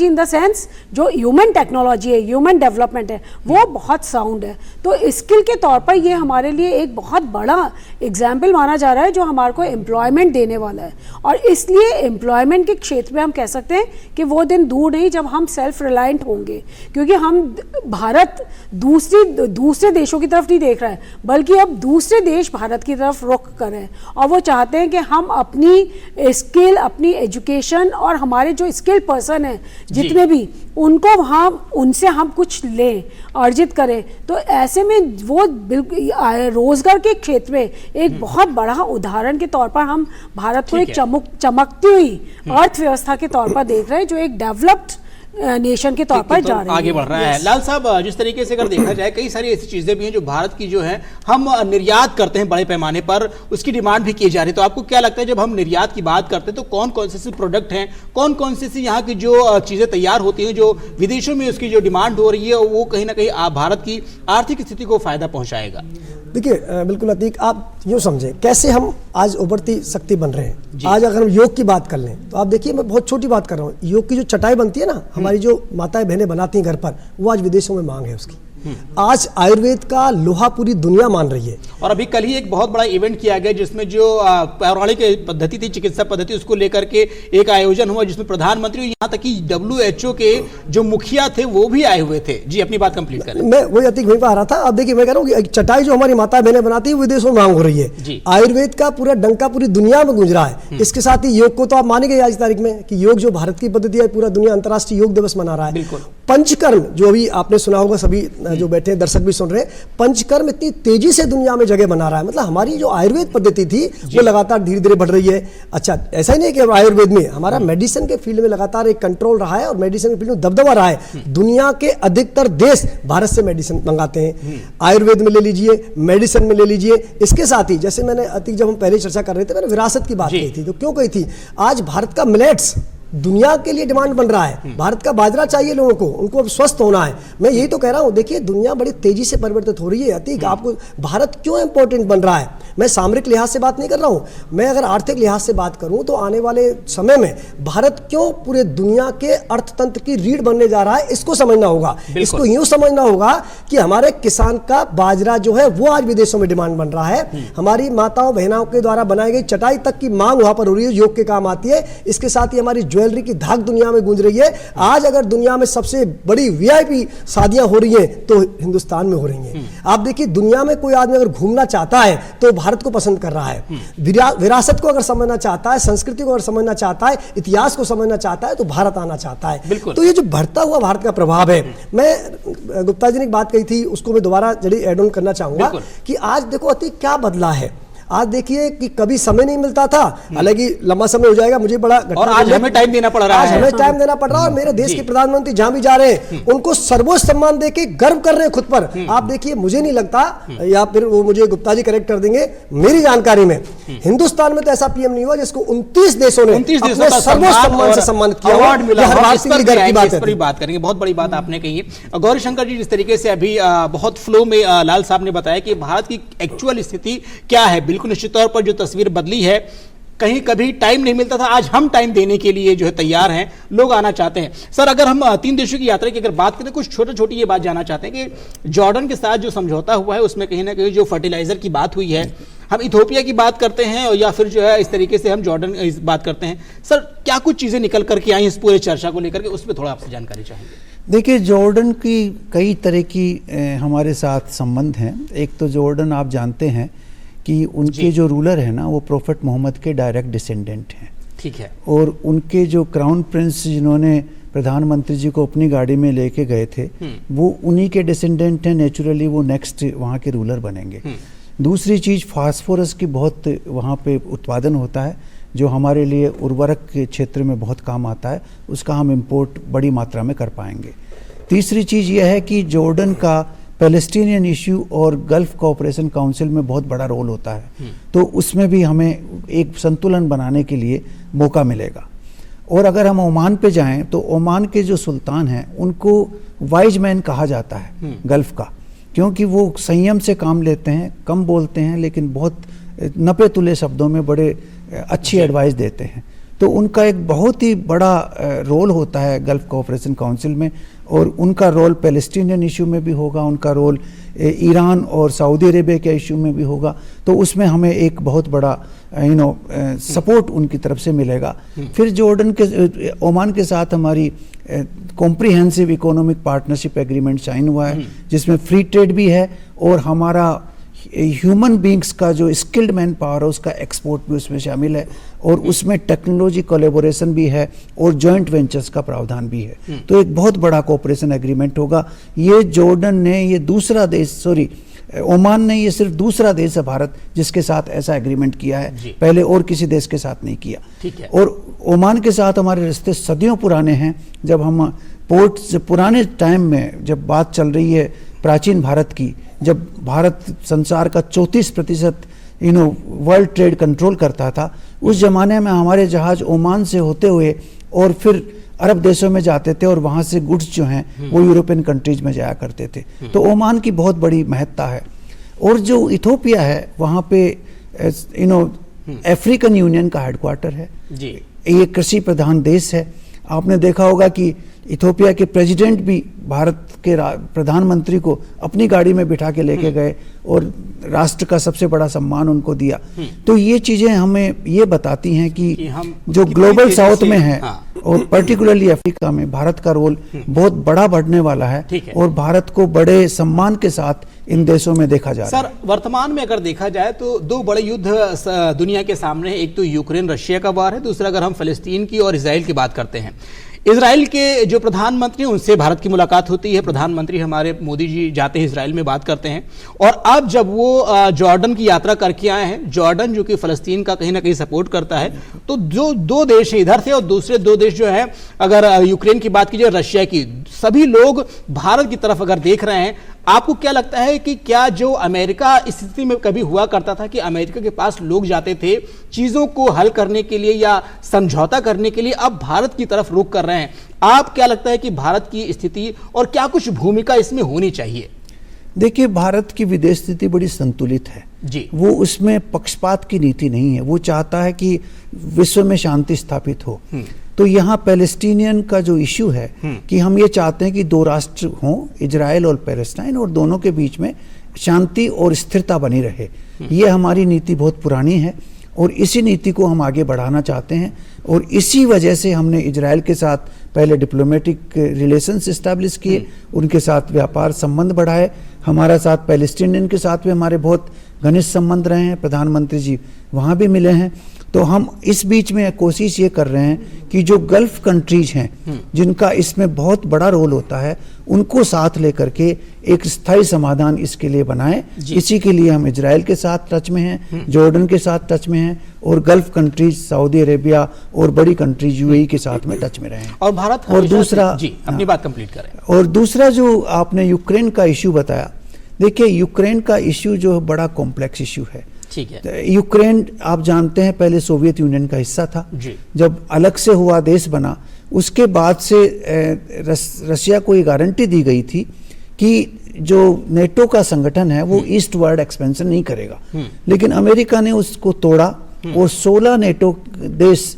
इन द सेंस जो ह्यूमन टेक्नोलॉजी है, ह्यूमन डेवलपमेंट है, वो बहुत साउंड है। तो स्किल के तौर पर ये हमारे लिए एक बहुत बड़ा एग्जाम्पल माना जा रहा है जो हमारे को एम्प्लॉयमेंट देने वाला है। और इसलिए एम्प्लॉयमेंट के क्षेत्र में हम कह सकते हैं कि वो दिन दूर नहीं जब हम सेल्फ रिलायंट होंगे, क्योंकि हम भारत दूसरे देशों की तरफ नहीं देख रहा है, बल्कि अब दूसरे देश भारत की तरफ रुख कर रहे हैं और वो चाहते हैं कि हम अपनी स्किल, अपनी एजुकेशन और हमारे जो स्किल पर्सन हैं जितने भी, उनको वहाँ उनसे हम कुछ लें, अर्जित करें। तो ऐसे में वो बिल्कुल रोजगार के क्षेत्र में एक बहुत बड़ा उदाहरण के तौर पर हम भारत को एक चमकती हुई अर्थव्यवस्था के तौर पर देख रहे हैं, जो एक डेवलप्ड नेशन के तौर पर जा रहे हैं, आगे बढ़ रहा है। लाल साहब, जिस तरीके से अगर देखा जाए कई सारी ऐसी चीजें भी हैं जो भारत की जो है हम निर्यात करते हैं बड़े पैमाने पर, उसकी डिमांड भी की जा रही है। तो आपको क्या लगता है जब हम निर्यात की बात करते हैं तो कौन कौन से प्रोडक्ट हैं, कौन कौन से यहाँ की जो चीजें तैयार होती हैं जो विदेशों में उसकी जो डिमांड हो रही है वो कहीं ना कहीं भारत की आर्थिक स्थिति को फायदा पहुंचाएगा? देखिए बिल्कुल अतीक, आप यूँ समझें कैसे हम आज उभरती शक्ति बन रहे हैं। आज अगर हम योग की बात कर लें तो आप देखिए, मैं बहुत छोटी बात कर रहा हूँ, योग की जो चटाई बनती है ना, हमारी जो माताएं बहनें बनाती हैं घर पर, वो आज विदेशों में मांग है उसकी। आज आयुर्वेद का लोहा पूरी दुनिया मान रही है। और अभी कल ही एक बहुत बड़ा इवेंट किया गया जिसमें जो पौराणिक पद्धति थी, चिकित्सा पद्धति, उसको लेकर के एक आयोजन हुआ जिसमें प्रधानमंत्री, यहाँ तक कि WHO के जो मुखिया थे वो भी आए हुए थे। जी, अपनी बात कंप्लीट करें। मैं वही अतीक वहीं पर आ रहा था। अब देखिए, मैं कह रहा हूँ कि चटाई जो हमारी माता बहनें बनाती है विदेशों में मांग हो रही है। आयुर्वेद का पूरा डंका पूरी दुनिया में गूंज रहा है। इसके साथ ही योग को तो आप मानेंगे आज तारीख में कि योग जो भारत की पद्धति है, पूरा दुनिया अंतर्राष्ट्रीय योग दिवस मना रहा है। पंचकर्म जो अभी आपने सुना होगा, सभी जो बैठे दर्शक भी सुन रहे हैं, पंचकर्म इतनी तेजी से दुनिया में जगह बना रहा है। मतलब हमारी जो आयुर्वेद पद्धति थी वो लगातार धीरे धीरे बढ़ रही है। अच्छा, ऐसा ही नहीं कि आयुर्वेद में, हमारा मेडिसिन के फील्ड में लगातार एक कंट्रोल रहा है और मेडिसिन के फील्ड में दबदबा रहा है। दुनिया के अधिकतर देश भारत से मेडिसिन मंगाते हैं। आयुर्वेद में ले लीजिए, मेडिसिन में ले लीजिए। इसके साथ ही जैसे मैंने अतीक, जब हम पहले चर्चा कर रहे थे, मैंने विरासत की बात कही थी। तो क्यों कही थी? आज भारत का मिलेट्स दुनिया के लिए डिमांड बन रहा है। भारत का बाजरा चाहिए लोगों को, उनको अब स्वस्थ होना है। मैं यही तो कह रहा हूं, देखिए दुनिया बड़ी तेजी से परिवर्तित हो रही है। अतीक, आपको भारत क्यों इंपॉर्टेंट बन रहा है? मैं सामरिक लिहाज से बात नहीं कर रहा हूं, मैं अगर आर्थिक लिहाज से बात करूं तो आने वाले समय में भारत क्यों पूरे दुनिया के अर्थतंत्र की रीढ़ बनने जा रहा है, इसको समझना होगा। इसको यूं समझना होगा कि हमारे किसान का बाजरा जो है वो आज विदेशों में डिमांड बन रहा है। हमारी माताओं बहनों के द्वारा बनाई गई चटाई तक की मांग वहां पर हो रही है, योग के काम आती है। इसके साथ ही हमारी ज्वेलरी की धाक दुनिया में गूंज रही है। आज अगर दुनिया में सबसे बड़ी VIP शादियां हो रही हैं तो हिंदुस्तान में हो रही हैं। आप देखिए, दुनिया में कोई आदमी अगर घूमना चाहता है तो भारत को पसंद कर रहा है। विरासत को अगर समझना चाहता है, संस्कृति को अगर समझना चाहता है, इतिहास को समझना चाहता है तो भारत आना चाहता है। तो ये जो बढ़ता हुआ भारत का प्रभाव है, मैं गुप्ता जी ने एक बात कही थी, उसको मैं दोबारा जल्दी ऐड ऑन करना चाहूंगा कि आज देखो अतीक क्या बदला है। आज देखिए कि कभी समय नहीं मिलता था, हालांकि लंबा समय हो जाएगा, मुझे बड़ा और आज हमें टाइम देना पड़ रहा है। आज हमें टाइम देना पड़ रहा है और मेरे देश के प्रधानमंत्री जहां भी जा रहे हैं उनको सर्वोच्च सम्मान देके गर्व कर रहे हैं खुद पर। आप देखिए, मुझे नहीं लगता, या फिर वो मुझे गुप्ता जी करेक्ट कर देंगे, मेरी जानकारी में हिंदुस्तान में तो ऐसा PM नहीं हुआ जिसको 29 देशों ने सर्वोच्च सम्मान से सम्मानित किया, अवार्ड मिला। बात करेंगे, बहुत बड़ी बात आपने कही है। गौरी शंकर जी, जिस तरीके से अभी बहुत फ्लो में लाल साहब ने बताया कि भारत की एक्चुअल स्थिति क्या है, बिल्कुल निश्चित तौर पर जो तस्वीर बदली है, कहीं कभी टाइम नहीं मिलता था, आज हम टाइम देने के लिए जो है तैयार हैं, लोग आना चाहते हैं। सर, अगर हम 3 देशों की यात्रा की अगर बात करें, कुछ छोटी ये बात जानना चाहते हैं कि जॉर्डन के साथ जो समझौता हुआ है उसमें कहीं ना कहीं जो फर्टिलाइजर की बात हुई है, हम इथोपिया की बात करते हैं या फिर जो है इस तरीके से हम जॉर्डन की बात करते हैं। सर, क्या कुछ चीजें निकल करके आई इस पूरे चर्चा को लेकर के, उस पर थोड़ा आपसे जानकारी चाहेंगे। देखिए, जॉर्डन की कई तरह की हमारे साथ संबंध हैं। एक तो जॉर्डन आप जानते हैं कि उनके जो रूलर है ना, वो प्रोफेट मोहम्मद के डायरेक्ट डिसेंडेंट हैं। ठीक है। और उनके जो क्राउन प्रिंस जिन्होंने प्रधानमंत्री जी को अपनी गाड़ी में लेके गए थे, वो उन्हीं के डिसेंडेंट हैं। नेचुरली वो नेक्स्ट वहाँ के रूलर बनेंगे। दूसरी चीज़, फास्फोरस की बहुत वहाँ पे उत्पादन होता है जो हमारे लिए उर्वरक के क्षेत्र में बहुत काम आता है, उसका हम इंपोर्ट बड़ी मात्रा में कर पाएंगे। तीसरी चीज़ यह है कि जॉर्डन का पैलेस्टीनियन इश्यू और गल्फ कोऑपरेशन काउंसिल में बहुत बड़ा रोल होता है, तो उसमें भी हमें एक संतुलन बनाने के लिए मौका मिलेगा। और अगर हम ओमान पे जाएं तो ओमान के जो सुल्तान हैं उनको वाइज मैन कहा जाता है गल्फ का, क्योंकि वो संयम से काम लेते हैं, कम बोलते हैं, लेकिन बहुत नपे तुले शब्दों में बड़े अच्छी एडवाइस देते हैं। तो उनका एक बहुत ही बड़ा रोल होता है गल्फ कोऑपरेशन काउंसिल में, और उनका रोल पैलेस्टीनियन इशू में भी होगा, उनका रोल ईरान और सऊदी अरेबिया के इशू में भी होगा। तो उसमें हमें एक बहुत बड़ा सपोर्ट उनकी तरफ से मिलेगा। फिर जॉर्डन के ओमान के साथ हमारी comprehensive economic partnership agreement sign हुआ है, जिसमें फ्री ट्रेड भी है और हमारा ह्यूमन बींग्स का जो स्किल्ड मैन पावर है उसका एक्सपोर्ट भी उसमें शामिल है, और उसमें टेक्नोलॉजी कोलैबोरेशन भी है और जॉइंट वेंचर्स का प्रावधान भी है। तो एक बहुत बड़ा कोऑपरेशन एग्रीमेंट होगा। ये जॉर्डन ने, ये दूसरा देश, ओमान ने, ये सिर्फ दूसरा देश है भारत जिसके साथ ऐसा एग्रीमेंट किया है, पहले और किसी देश के साथ नहीं किया। ठीक है। और ओमान के साथ हमारे रिश्ते सदियों पुराने हैं। जब हम पोर्ट से पुराने टाइम में जब बात चल रही है प्राचीन भारत की, जब भारत संसार का 34% वर्ल्ड ट्रेड कंट्रोल करता था, उस जमाने में हमारे जहाज ओमान से होते हुए और फिर अरब देशों में जाते थे और वहाँ से गुड्स जो हैं वो यूरोपियन कंट्रीज में जाया करते थे। तो ओमान की बहुत बड़ी महत्ता है। और जो इथोपिया है वहाँ पे अफ्रीकन यूनियन का हेडक्वार्टर है जी। ये कृषि प्रधान देश है। आपने देखा होगा कि इथोपिया के प्रेसिडेंट भी भारत के प्रधानमंत्री को अपनी गाड़ी में बिठा के लेके गए और राष्ट्र का सबसे बड़ा सम्मान उनको दिया। तो ये चीजें हमें ये बताती हैं कि हम जो ग्लोबल साउथ में है और पर्टिकुलरली अफ्रीका में भारत का रोल बहुत बड़ा बढ़ने वाला है और भारत को बड़े सम्मान के साथ इन देशों में देखा जा रहा है। सर, वर्तमान में अगर देखा जाए तो दो बड़े युद्ध दुनिया के सामने है। एक तो यूक्रेन रशिया का वार है, दूसरा अगर हम फिलिस्तीन की और इजराइल की बात करते हैं, इजराइल के जो प्रधानमंत्री उनसे भारत की मुलाकात होती है। प्रधानमंत्री हमारे मोदी जी जाते हैं इजराइल में, बात करते हैं। और अब जब वो जॉर्डन की यात्रा करके आए हैं, जॉर्डन जो कि फिलिस्तीन का कहीं ना कहीं सपोर्ट करता है, तो जो दो देश है इधर से और दूसरे दो देश जो है, अगर यूक्रेन की बात कीजिए, रशिया की, सभी लोग भारत की तरफ अगर देख रहे हैं। आपको क्या लगता है कि क्या जो अमेरिका इस स्थिति में कभी हुआ करता था कि अमेरिका के पास लोग जाते थे चीजों को हल करने के लिए या समझौता करने के लिए, अब भारत की तरफ रुख कर रहे हैं? आप क्या लगता है कि भारत की स्थिति और क्या कुछ भूमिका इसमें होनी चाहिए? देखिए, भारत की विदेश नीति बड़ी संतुलित है जी। वो उसमें पक्षपात की नीति नहीं है। वो चाहता है कि विश्व में शांति स्थापित हो। तो यहाँ पैलेस्टीनियन का जो इश्यू है कि हम ये चाहते हैं कि दो राष्ट्र हों, इजराइल और पैलेस्टाइन, और दोनों के बीच में शांति और स्थिरता बनी रहे। ये हमारी नीति बहुत पुरानी है और इसी नीति को हम आगे बढ़ाना चाहते हैं। और इसी वजह से हमने इजराइल के साथ पहले डिप्लोमेटिक रिलेशंस इस्टेब्लिश किए, उनके साथ व्यापार संबंध बढ़ाए। हमारा साथ पैलेस्टीनियन के साथ भी हमारे बहुत घनिष्ठ संबंध रहे हैं, प्रधानमंत्री जी वहाँ भी मिले हैं। तो हम इस बीच में कोशिश ये कर रहे हैं कि जो गल्फ कंट्रीज हैं जिनका इसमें बहुत बड़ा रोल होता है, उनको साथ लेकर के एक स्थायी समाधान इसके लिए बनाएं। इसी के लिए हम इजराइल के साथ टच में हैं, जॉर्डन के साथ टच में हैं और गल्फ कंट्रीज सऊदी अरेबिया और बड़ी कंट्रीज यूएई के साथ में टच में रहें। और भारत और दूसरा जी अपनी बात कंप्लीट करें। और दूसरा जो आपने यूक्रेन का इश्यू बताया, देखिए यूक्रेन का इश्यू जो बड़ा कॉम्प्लेक्स इश्यू है। ठीक है। यूक्रेन आप जानते हैं पहले सोवियत यूनियन का हिस्सा था जी। जब अलग से हुआ देश बना, उसके बाद से रशिया को ये गारंटी दी गई थी कि जो नेटो का संगठन है वो ईस्टवर्ड एक्सपेंशन नहीं करेगा। लेकिन अमेरिका ने उसको तोड़ा और 16 नेटो देश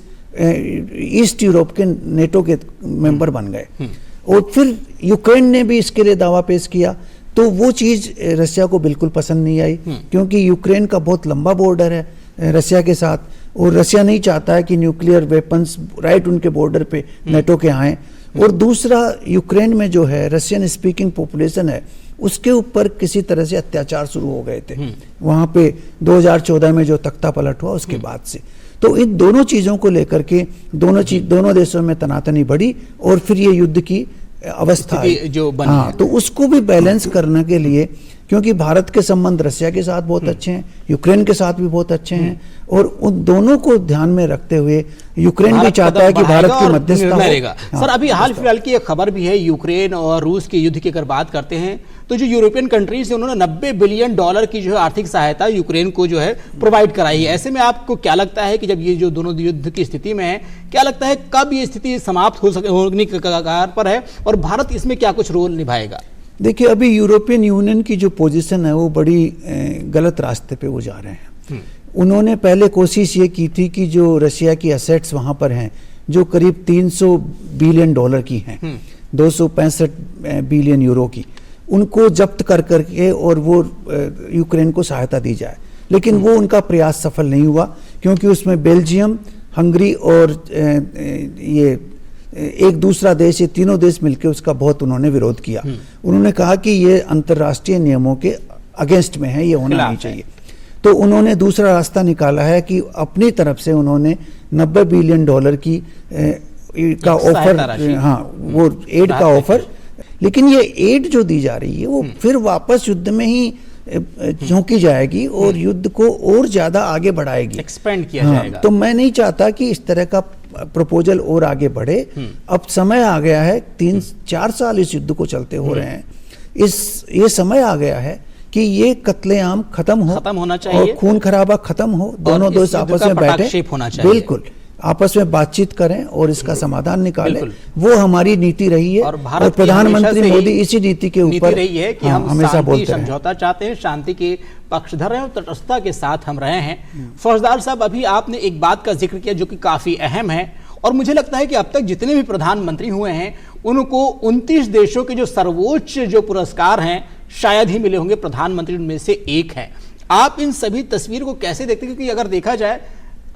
ईस्ट यूरोप के नेटो के मेंबर बन गए। और फिर यूक्रेन ने भी इसके लिए दावा पेश किया, तो वो चीज़ रशिया को बिल्कुल पसंद नहीं आई, क्योंकि यूक्रेन का बहुत लंबा बॉर्डर है रशिया के साथ और रशिया नहीं चाहता है कि न्यूक्लियर वेपन्स राइट उनके बॉर्डर पे नेटो के आएँ। और दूसरा, यूक्रेन में जो है रशियन स्पीकिंग पॉपुलेशन है, उसके ऊपर किसी तरह से अत्याचार शुरू हो गए थे वहाँ पे 2014 में जो तख्ता पलट हुआ उसके बाद से। तो इन दोनों चीज़ों को लेकर के दोनों देशों में तनातनी बढ़ी और फिर ये युद्ध की अवस्था जो बनी है। तो उसको भी बैलेंस करने के लिए, क्योंकि भारत के संबंध रशिया के साथ बहुत अच्छे हैं, यूक्रेन के साथ भी बहुत अच्छे हैं, और उन दोनों को ध्यान में रखते हुए यूक्रेन भी चाहता है कि भारत की मध्यस्थता हो। सर, अभी हाल फिलहाल की एक खबर भी है, यूक्रेन और रूस के युद्ध की अगर बात करते हैं तो जो यूरोपियन कंट्रीज है उन्होंने $90 बिलियन की जो है आर्थिक सहायता यूक्रेन को जो है प्रोवाइड कराई है। ऐसे में आपको क्या लगता है कि जब ये जो दोनों युद्ध की स्थिति में है, क्या लगता है कब ये स्थिति समाप्त होने के कगार पर है और भारत इसमें क्या कुछ रोल निभाएगा? देखिए, अभी यूरोपियन यूनियन की जो पोजीशन है वो बड़ी गलत रास्ते पे वो जा रहे हैं। उन्होंने पहले कोशिश ये की थी कि जो रशिया की एसेट्स वहाँ पर हैं, जो करीब $300 बिलियन की हैं, 265 बिलियन यूरो की, उनको जब्त कर करके और वो यूक्रेन को सहायता दी जाए। लेकिन वो उनका प्रयास सफल नहीं हुआ, क्योंकि उसमें बेल्जियम, हंगरी और ये एक दूसरा देश, ये तीनों देश मिलकर उसका बहुत उन्होंने विरोध किया। उन्होंने कहा कि ये अंतर्राष्ट्रीय नियमों के अगेंस्ट में है, ये होना नहीं चाहिए। तो उन्होंने दूसरा रास्ता निकाला है कि अपनी तरफ से उन्होंने $90 बिलियन का ऑफर, हाँ वो एड का ऑफर, लेकिन ये एड जो दी जा रही है वो फिर वापस युद्ध में ही झोंकी जाएगी और युद्ध को और ज्यादा आगे बढ़ाएगी, एक्सपेंड किया जाएगा। तो मैं नहीं चाहता कि इस तरह का प्रपोजल और आगे बढ़े। अब समय आ गया है, 3-4 साल इस युद्ध को चलते हो रहे हैं, ये समय आ गया है कि ये कत्लेआम खत्म होना चाहिए और खून खराबा खत्म हो, दोनों देश आपस में बैठे, बिल्कुल आपस में बातचीत करें और इसका समाधान निकालें। वो हमारी नीति रही है और प्रधानमंत्री मोदी इसी नीति के ऊपर रही है कि हम हमेशा समझौता चाहते हैं, शांति के पक्षधर हैं और तटस्थता के साथ हम रहे हैं। फौजदार साहब, अभी आपने एक बात का जिक्र किया जो कि काफी अहम है और मुझे लगता है कि अब तक जितने भी प्रधानमंत्री हुए हैं उनको 29 देशों के जो सर्वोच्च जो पुरस्कार हैं शायद ही मिले होंगे, प्रधानमंत्री उनमें से एक है। आप इन सभी तस्वीर को कैसे देखते हैं? क्योंकि अगर देखा जाए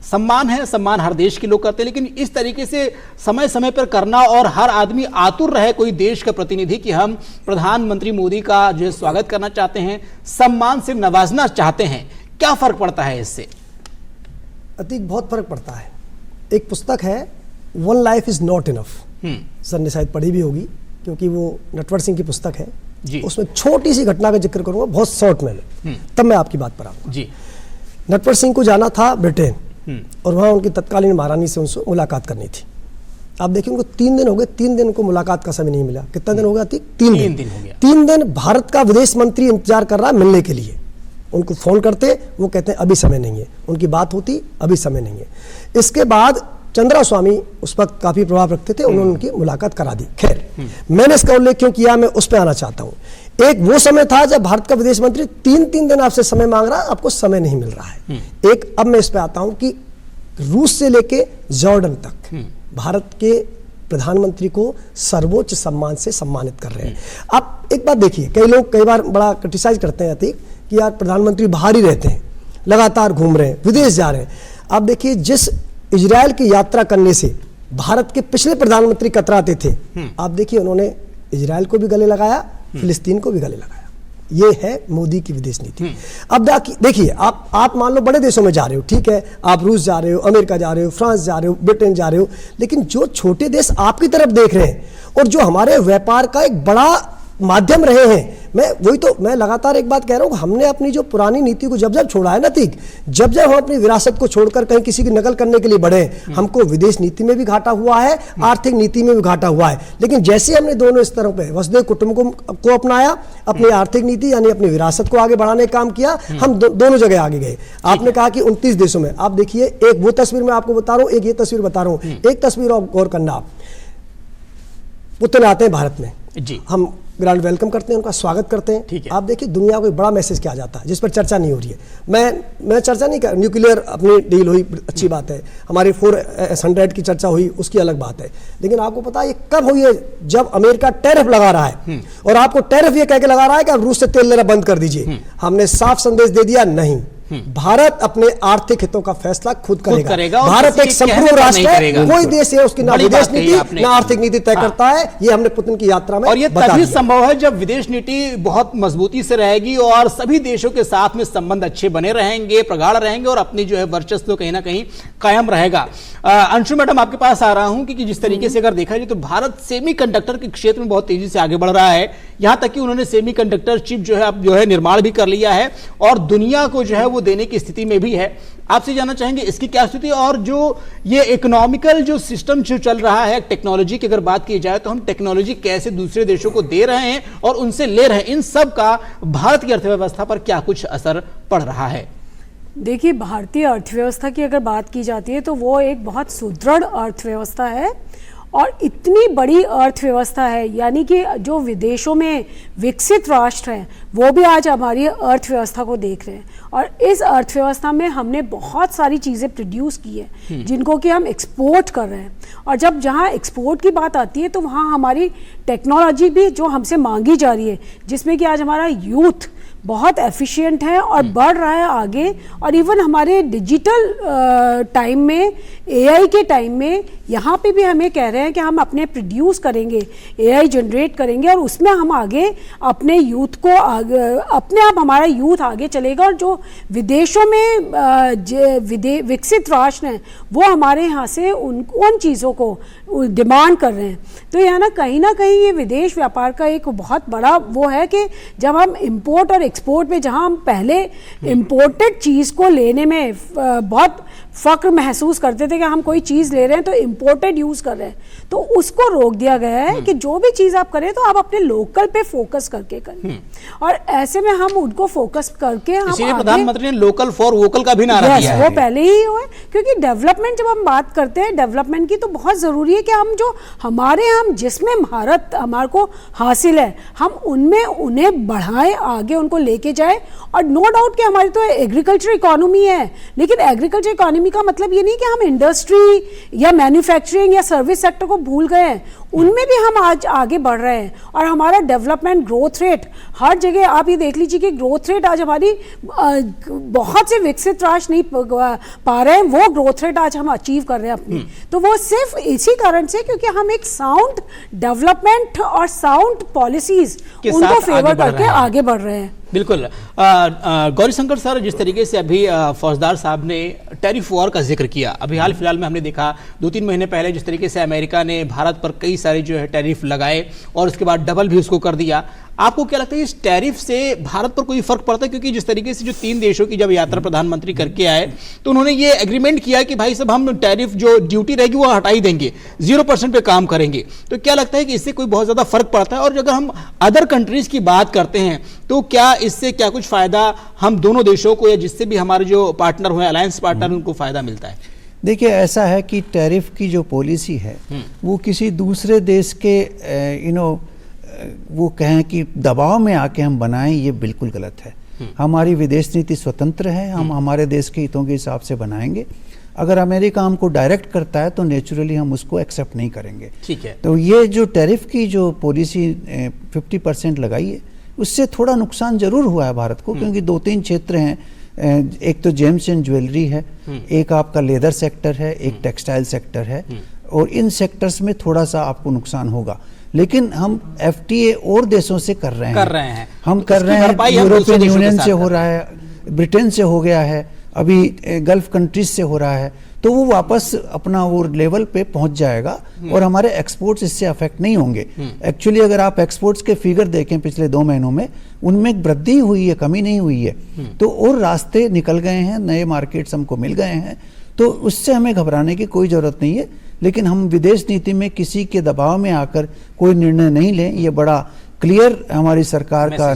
सम्मान है, सम्मान हर देश के लोग करते हैं, लेकिन इस तरीके से समय समय पर करना और हर आदमी आतुर रहे कोई देश का प्रतिनिधि कि हम प्रधानमंत्री मोदी का जो है स्वागत करना चाहते हैं, सम्मान से नवाजना चाहते हैं, क्या फर्क पड़ता है इससे? अतीक, बहुत फर्क पड़ता है। एक पुस्तक है one life is not enough, sir ने शायद पढ़ी भी होगी क्योंकि वो नटवर सिंह की पुस्तक है जी। उसमें छोटी सी घटना का जिक्र करूंगा बहुत शॉर्ट में, तब मैं आपकी बात पर आऊंगा जी। नटवर सिंह को जाना था ब्रिटेन और वहां उनकी तत्कालीन महारानी से उनसे मुलाकात करनी थी। आप देखिए उनको 3 दिन हो गए, 3 दिन उनको मुलाकात का समय नहीं मिला। कितना दिन हो गया? 3 दिन हो गया। 3 दिन भारत का विदेश मंत्री इंतजार कर रहा है मिलने के लिए। उनको फोन करते, वो कहते हैं अभी समय नहीं है, उनकी बात होती अभी समय नहीं है। इसके बाद चंद्रा स्वामी उस वक्त काफी प्रभाव रखते थे, उन्होंने उनकी मुलाकात करा दी। खैर, मैंने इसका उल्लेख क्यों किया, मैं उस पर आना चाहता हूं। एक वो समय था जब भारत का विदेश मंत्री 3 दिन आपसे समय मांग रहा है, आपको समय नहीं मिल रहा है। एक, अब मैं इस पे आता हूं कि रूस से लेके जॉर्डन तक भारत के प्रधानमंत्री को सर्वोच्च सम्मान से सम्मानित कर रहे हैं। आप एक बात देखिए, कई लोग कई बार बड़ा क्रिटिसाइज करते हैं अतीक कि यार प्रधानमंत्री बाहर ही रहते हैं, लगातार घूम रहे हैं, विदेश जा रहे हैं। आप देखिए, जिस इजराइल की यात्रा करने से भारत के पिछले प्रधानमंत्री कतराते थे, आप देखिए उन्होंने इजराइल को भी गले लगाया, फिलिस्तीन को भी गले लगाया। ये है मोदी की विदेश नीति। अब देखिए, आप मान लो बड़े देशों में जा रहे हो, ठीक है, आप रूस जा रहे हो, अमेरिका जा रहे हो, फ्रांस जा रहे हो, ब्रिटेन जा रहे हो, लेकिन जो छोटे देश आपकी तरफ देख रहे हैं और जो हमारे व्यापार का एक बड़ा माध्यम रहे हैं, मैं लगातार एक बात कह रहा हूं, हमने अपनी जो पुरानी नीति को जब छोड़ा है ना ठीक, जब हम अपनी विरासत को छोड़कर कहीं किसी की नकल करने के लिए बढ़े, हमको विदेश नीति में भी घाटा हुआ है, आर्थिक नीति में भी घाटा हुआ है। लेकिन जैसे हमने दोनों स्तरों पे वसुधैव कुटुंबकम को अपनाया, अपनी आर्थिक नीति यानी अपनी विरासत को आगे बढ़ाने का काम किया, हम दोनों जगह आगे गए। आपने कहा कि 29 देशों में, आप देखिए, एक वो तस्वीर मैं आपको बता रहा हूं, एक ये तस्वीर बता रहा हूं। एक तस्वीर और गौर करना, आप पुतिन आते हैं भारत में जी, हम ग्रांड वेलकम करते हैं, उनका स्वागत करते हैं। आप देखिए, दुनिया को एक बड़ा मैसेज किया जाता है जिस पर चर्चा नहीं हो रही है। मैं चर्चा नहीं कर, न्यूक्लियर अपनी डील हुई, अच्छी बात है, हमारी 400 की चर्चा हुई, उसकी अलग बात है। लेकिन आपको पता है ये कब हुई है? जब अमेरिका टैरिफ लगा रहा है और आपको टैरिफ ये कह के लगा रहा है कि आप रूस से तेल लेना बंद कर दीजिए। हमने साफ संदेश दे दिया, नहीं, भारत अपने आर्थिक हितों का फैसला खुद करेगा। भारत एक संपूर्ण राष्ट्र है, कोई देश है उसकी ना विदेश नीति ना आर्थिक नीति तय करता है। ये हमने पुतिन की यात्रा में, और ये तभी संभव है जब विदेश नीति बहुत मजबूती से रहेगी और सभी देशों के साथ में संबंध अच्छे बने रहेंगे, प्रगाढ़ रहेंगे और अपनी जो है वर्चस्व कहीं ना कहीं कायम रहेगा। अंशु मैडम, आपके पास आ रहा हूं कि जिस तरीके से अगर देखा जाए तो भारत सेमीकंडक्टर के क्षेत्र में बहुत तेजी से आगे बढ़ रहा है, यहां तक कि उन्होंने सेमीकंडक्टर चिप जो है अब जो है निर्माण भी कर लिया है और दुनिया को जो है वो देने की स्थिति में भी है। आपसे जानना चाहेंगे इसकी क्या स्थिति, और जो ये इकोनॉमिकल जो सिस्टम जो चल रहा है, टेक्नोलॉजी की अगर बात की जाए तो हम टेक्नोलॉजी कैसे दूसरे देशों को दे रहे हैं और उनसे ले रहे हैं, इन सब का भारत की अर्थव्यवस्था पर क्या कुछ असर पड़ रहा है? देखिए, भारतीय अर्थव्यवस्था की अगर बात की जाती है तो वो एक बहुत सुदृढ़ अर्थव्यवस्था है और इतनी बड़ी अर्थव्यवस्था है, यानी कि जो विदेशों में विकसित राष्ट्र हैं वो भी आज हमारी अर्थव्यवस्था को देख रहे हैं और इस अर्थव्यवस्था में हमने बहुत सारी चीज़ें प्रोड्यूस की है जिनको कि हम एक्सपोर्ट कर रहे हैं। और जब जहाँ एक्सपोर्ट की बात आती है तो वहाँ हमारी टेक्नोलॉजी भी जो हमसे मांगी जा रही है, जिसमें कि आज हमारा यूथ बहुत एफिशिएंट है और बढ़ रहा है आगे। और इवन हमारे डिजिटल टाइम में, एआई के टाइम में, यहाँ पे भी हमें कह रहे हैं कि हम अपने प्रोड्यूस करेंगे, एआई जनरेट करेंगे और उसमें हम आगे अपने यूथ को अपने आप हमारा यूथ आगे चलेगा। और जो विदेशों में विकसित राष्ट्र हैं वो हमारे यहाँ से उन चीज़ों को डिमांड कर रहे हैं। तो यहाँ ना कहीं ये विदेश व्यापार का एक बहुत बड़ा वो है कि जब हम इम्पोर्ट और एक्सपोर्ट में, जहां हम पहले इंपोर्टेड चीज को लेने में बहुत फक्र महसूस करते थे कि हम कोई चीज ले रहे हैं तो इंपोर्टेड यूज कर रहे हैं, तो उसको रोक दिया गया है कि जो भी चीज आप करें तो आप अपने लोकल पे फोकस करके करें। और ऐसे में हम उनको फोकस करके हम इसीलिए प्रधानमंत्री ने लोकल फॉर वोकल का भी नारा दिया है। वो पहले ही हुआ है, क्योंकि डेवलपमेंट जब हम बात करते हैं डेवलपमेंट की, तो बहुत जरूरी है कि हम जो हमारे हम जिसमें महारत हमारे को हासिल है हम उनमें उन्हें बढ़ाएं, आगे उनको लेके जाए। और नो डाउट कि हमारी तो एग्रीकल्चर इकोनॉमी है, लेकिन एग्रीकल्चर इकोनॉमी का मतलब ये नहीं कि हम इंडस्ट्री या मैन्युफैक्चरिंग या सर्विस सेक्टर को भूल गए हैं, उनमें भी हम आज आगे बढ़ रहे हैं। और हमारा डेवलपमेंट ग्रोथ रेट हर जगह आप ये देख लीजिए कि ग्रोथ रेट आज हमारी बहुत से विकसित राष्ट्र नहीं पा रहे हैं, वो ग्रोथ रेट आज हम अचीव कर रहे हैं अपनी। तो वो सिर्फ इसी कारण से क्योंकि हम एक साउंड डेवलपमेंट और साउंड पॉलिसीज उनको फेवर करके आगे बढ़ रहे हैं। बिल्कुल। गौरीशंकर सर, जिस तरीके से अभी फौजदार साहब ने टैरिफ वॉर का जिक्र किया, अभी हाल फिलहाल में हमने देखा 2-3 महीने पहले जिस तरीके से अमेरिका ने भारत पर कई सारे जो है टैरिफ लगाए और उसके बाद डबल भी उसको कर दिया, आपको क्या लगता है इस टैरिफ से भारत पर कोई फर्क पड़ता है? क्योंकि जिस तरीके से जो 3 देशों की जब यात्रा प्रधानमंत्री करके आए तो उन्होंने ये एग्रीमेंट किया कि भाई साहब हम टैरिफ जो ड्यूटी रहेगी वो हटा ही देंगे, 0% पे काम करेंगे। तो क्या लगता है कि इससे कोई बहुत ज्यादा फर्क पड़ता है? और अगर हम अदर कंट्रीज की बात करते हैं तो क्या इससे क्या कुछ फायदा हम दोनों देशों को या जिससे भी हमारे जो पार्टनर हुए अलायंस पार्टनर उनको फायदा मिलता है? देखिए, ऐसा है कि टैरिफ की जो पॉलिसी है वो किसी दूसरे देश के वो कहें कि दबाव में आके हम बनाएं, ये बिल्कुल गलत है। हमारी विदेश नीति स्वतंत्र है, हम हमारे देश के हितों के हिसाब से बनाएंगे। अगर अमेरिका हमको डायरेक्ट करता है तो नेचुरली हम उसको एक्सेप्ट नहीं करेंगे। ठीक है। तो ये जो टैरिफ की जो पॉलिसी 50% लगाई है उससे थोड़ा नुकसान जरूर हुआ है भारत को, क्योंकि 2-3 क्षेत्र हैं। एक तो जेम्स एंड ज्वेलरी है, एक आपका लेदर सेक्टर है, एक टेक्सटाइल सेक्टर है, और इन सेक्टर्स में थोड़ा सा आपको नुकसान होगा। लेकिन हम FTA और देशों से कर रहे हैं। हम कर रहे हैं, यूरोपियन यूनियन से हो रहा है, ब्रिटेन से हो गया है, अभी गल्फ कंट्रीज से हो रहा है, तो वो वापस अपना वो लेवल पे पहुंच जाएगा और हमारे एक्सपोर्ट्स इससे अफेक्ट नहीं होंगे। एक्चुअली अगर आप एक्सपोर्ट्स के फिगर देखें पिछले 2 महीनों में, उनमें वृद्धि हुई है, कमी नहीं हुई है। तो और रास्ते निकल गए हैं, नए मार्केट्स हमको मिल गए हैं, तो उससे हमें घबराने की कोई ज़रूरत नहीं है। लेकिन हम विदेश नीति में किसी के दबाव में आकर कोई निर्णय नहीं लें, ये बड़ा क्लियर हमारी सरकार का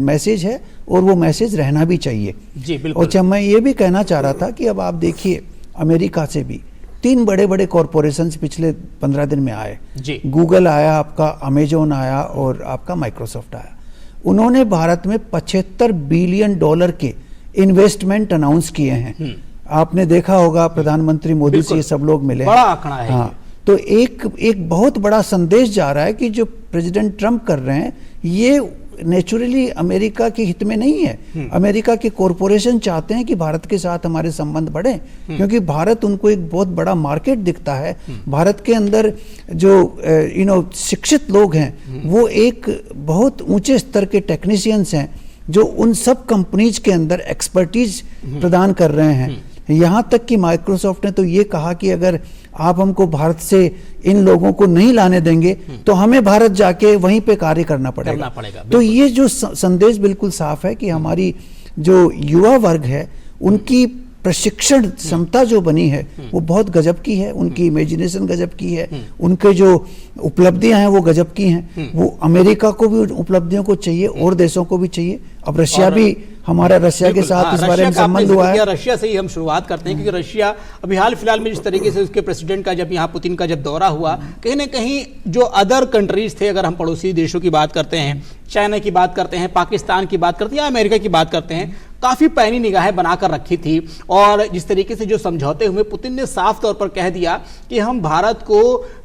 मैसेज है और वो मैसेज रहना भी चाहिए। जी बिल्कुल। और मैं ये भी कहना चाह रहा था कि अब आप देखिए अमेरिका से भी 3 बड़े-बड़े कॉरपोरेशंस पिछले 15 दिन में आए। गूगल आया, आपका अमेजोन आया और आपका माइक्रोसॉफ्ट आया। उन्होंने भारत में $75 बिलियन के इन्वेस्टमेंट अनाउंस किए हैं। आपने देखा होगा, प्रधानमंत्री मोदी से ये सब लोग मिले, बड़ा आंकड़ा है। हाँ, तो एक बहुत बड़ा संदेश जा रहा है कि जो प्रेसिडेंट ट्रंप कर रहे हैं ये नेचुरली अमेरिका के हित में नहीं है। अमेरिका के कॉरपोरेशन चाहते हैं कि भारत के साथ हमारे संबंध बढ़े, क्योंकि भारत उनको एक बहुत बड़ा मार्केट दिखता है। भारत के अंदर जो शिक्षित लोग हैं वो एक बहुत ऊंचे स्तर के टेक्नीशियंस हैं जो उन सब कंपनीज के अंदर एक्सपर्टीज प्रदान कर रहे हैं। यहाँ तक कि माइक्रोसॉफ्ट ने तो ये कहा कि अगर आप हमको भारत से इन लोगों को नहीं लाने देंगे तो हमें भारत जाके वहीं पे कार्य करना पड़ेगा। तो ये जो संदेश बिल्कुल साफ है कि हमारी जो युवा वर्ग है उनकी प्रशिक्षण क्षमता जो बनी है वो बहुत गजब की है, उनकी इमेजिनेशन गजब की है, उनके जो उपलब्धियां हैं वो गजब की हैं। वो अमेरिका को भी उपलब्धियों को चाहिए और देशों को भी चाहिए। अब रशिया भी, हमारा रशिया के साथ इस बारे में संबंध हुआ है। रशिया से ही हम शुरुआत करते हैं, क्योंकि रशिया अभी हाल फिलहाल में जिस तरीके से उसके प्रेसिडेंट का जब यहाँ पुतिन का जब दौरा हुआ, कहीं ना कहीं जो अदर कंट्रीज थे, अगर हम पड़ोसी देशों की बात करते हैं, चाइना की बात करते हैं, पाकिस्तान की बात करते हैं या अमेरिका की बात करते हैं, काफी पैनी निगाहें बनाकर रखी थी। और जिस तरीके से जो समझौते हुए, पुतिन ने साफ तौर पर कह दिया कि हम भारत को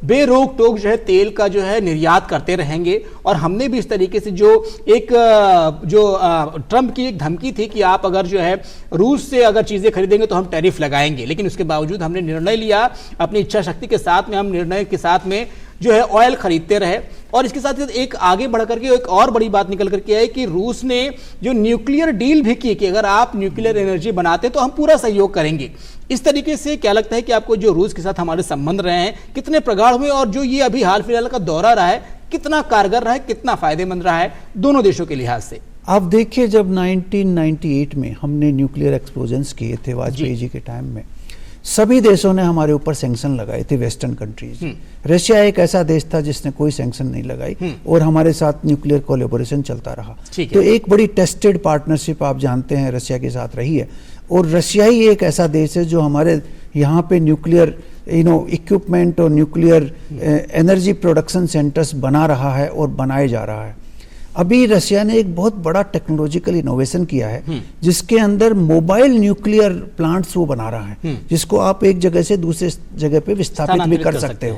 बेरोक टोक जो है तेल का जो है निर्यात करते रहेंगे। और हमने भी इस तरीके से जो ट्रंप की एक धमकी थी कि आप अगर जो है रूस से अगर चीजें खरीदेंगे तो हम टैरिफ लगाएंगे, लेकिन उसके बावजूद हमने निर्णय लिया अपनी इच्छा शक्ति के साथ में, हम निर्णय के साथ में जो है ऑयल खरीदते रहे। और इसके साथ एक आगे बढ़कर के एक और बड़ी बात निकल करके आई कि रूस ने जो न्यूक्लियर डील भी की कि अगर आप न्यूक्लियर एनर्जी बनाते तो हम पूरा सहयोग करेंगे। इस तरीके से क्या लगता है कि आपको जो रूस के साथ हमारे संबंध रहे हैं कितने प्रगाढ़ हुए, और जो ये अभी हाल फिलहाल का दौरा रहा है कितना कारगर रहा है, कितना फायदेमंद रहा है दोनों देशों के लिहाज से? आप देखिए, जब 1998 में हमने न्यूक्लियर एक्सप्लोजन्स किए थे वाजपेयी जी के टाइम में, सभी देशों ने हमारे ऊपर सैंक्शन लगाए थे, वेस्टर्न कंट्रीज। रशिया एक ऐसा देश था जिसने कोई सैंक्शन नहीं लगाई और हमारे साथ न्यूक्लियर कोलैबोरेशन चलता रहा। तो एक बड़ी टेस्टेड पार्टनरशिप आप जानते हैं रशिया के साथ रही है, और रशिया ही एक ऐसा देश है जो हमारे यहाँ पे न्यूक्लियर इक्विपमेंट और न्यूक्लियर एनर्जी प्रोडक्शन सेंटर्स बना रहा है और बनाए जा रहा है। अभी रशिया ने एक बहुत बड़ा टेक्नोलॉजिकल इनोवेशन किया है जिसके अंदर मोबाइल न्यूक्लियर प्लांट्स वो बना रहा है, जिसको आप एक जगह से दूसरे जगह पे विस्थापित भी कर सकते हो।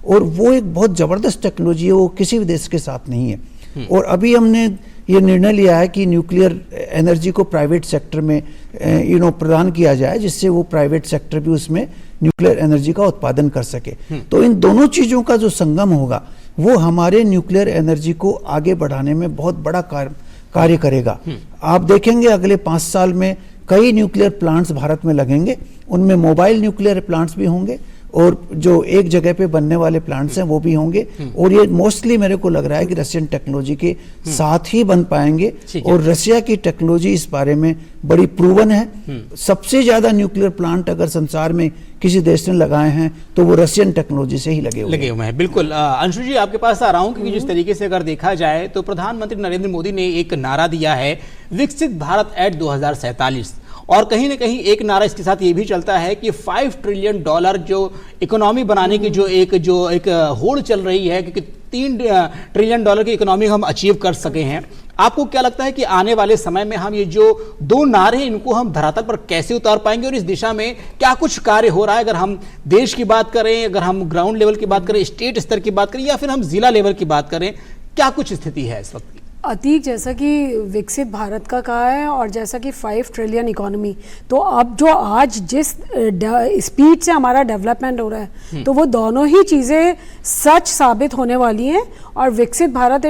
और वो एक बहुत ज़बरदस्त टेक्नोलॉजी है, वो किसी भी देश के साथ नहीं है। और अभी हमने ये निर्णय लिया है कि न्यूक्लियर एनर्जी को प्राइवेट सेक्टर में प्रदान किया जाए, जिससे वो प्राइवेट सेक्टर भी उसमें न्यूक्लियर एनर्जी का उत्पादन कर सके। तो इन दोनों चीज़ों का जो संगम होगा वो हमारे न्यूक्लियर एनर्जी को आगे बढ़ाने में बहुत बड़ा कार्य करेगा। आप देखेंगे अगले 5 साल में कई न्यूक्लियर प्लांट्स भारत में लगेंगे, उनमें मोबाइल न्यूक्लियर प्लांट्स भी होंगे और जो एक जगह पे बनने वाले प्लांट्स हैं वो भी होंगे। और ये मोस्टली मेरे को लग रहा है कि रशियन टेक्नोलॉजी के साथ ही बन पाएंगे। और रशिया की टेक्नोलॉजी इस बारे में बड़ी प्रूवन है। सबसे ज्यादा न्यूक्लियर प्लांट अगर संसार में किसी देश ने लगाए हैं तो वो रशियन टेक्नोलॉजी से ही लगे हुए हैं। बिल्कुल। अंशु जी, आपके पास आ रहा हूं, क्योंकि जिस तरीके से अगर देखा जाए तो प्रधानमंत्री नरेंद्र मोदी ने एक नारा दिया है, विकसित भारत एट 2047, और कहीं ना कहीं एक नारा इसके साथ ये भी चलता है कि $5 ट्रिलियन जो इकोनॉमी बनाने की जो एक होड़ चल रही है, क्योंकि $3 ट्रिलियन की इकोनॉमी हम अचीव कर सके हैं। आपको क्या लगता है कि आने वाले समय में हम ये जो 2 नारे इनको हम धरातल पर कैसे उतार पाएंगे, और इस दिशा में क्या कुछ कार्य हो रहा है? अगर हम देश की बात करें, अगर हम ग्राउंड लेवल की बात करें, स्टेट स्तर की बात करें, या फिर हम जिला लेवल की बात करें, क्या कुछ स्थिति है इस वक्त? अतीक, जैसा कि विकसित भारत का कहा है और जैसा कि 5 ट्रिलियन इकोनॉमी, तो अब जो आज जिस स्पीड से हमारा डेवलपमेंट हो रहा है, तो वो दोनों ही चीज़ें सच साबित होने वाली हैं। और विकसित भारत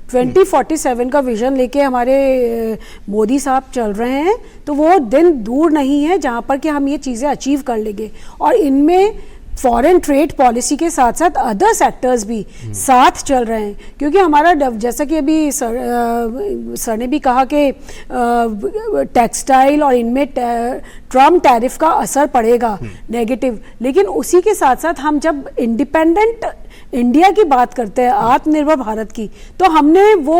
2047 का विजन लेके हमारे मोदी साहब चल रहे हैं, तो वो दिन दूर नहीं है जहाँ पर कि हम ये चीज़ें अचीव कर लेंगे। और इनमें फॉरेन ट्रेड पॉलिसी के साथ साथ अदर सेक्टर्स भी साथ चल रहे हैं, क्योंकि हमारा जैसा कि अभी सर ने भी कहा कि टेक्सटाइल और इनमें ट्रम्प टैरिफ का असर पड़ेगा नेगेटिव, लेकिन उसी के साथ साथ हम जब इंडिपेंडेंट इंडिया की बात करते हैं, आत्मनिर्भर भारत की, तो हमने वो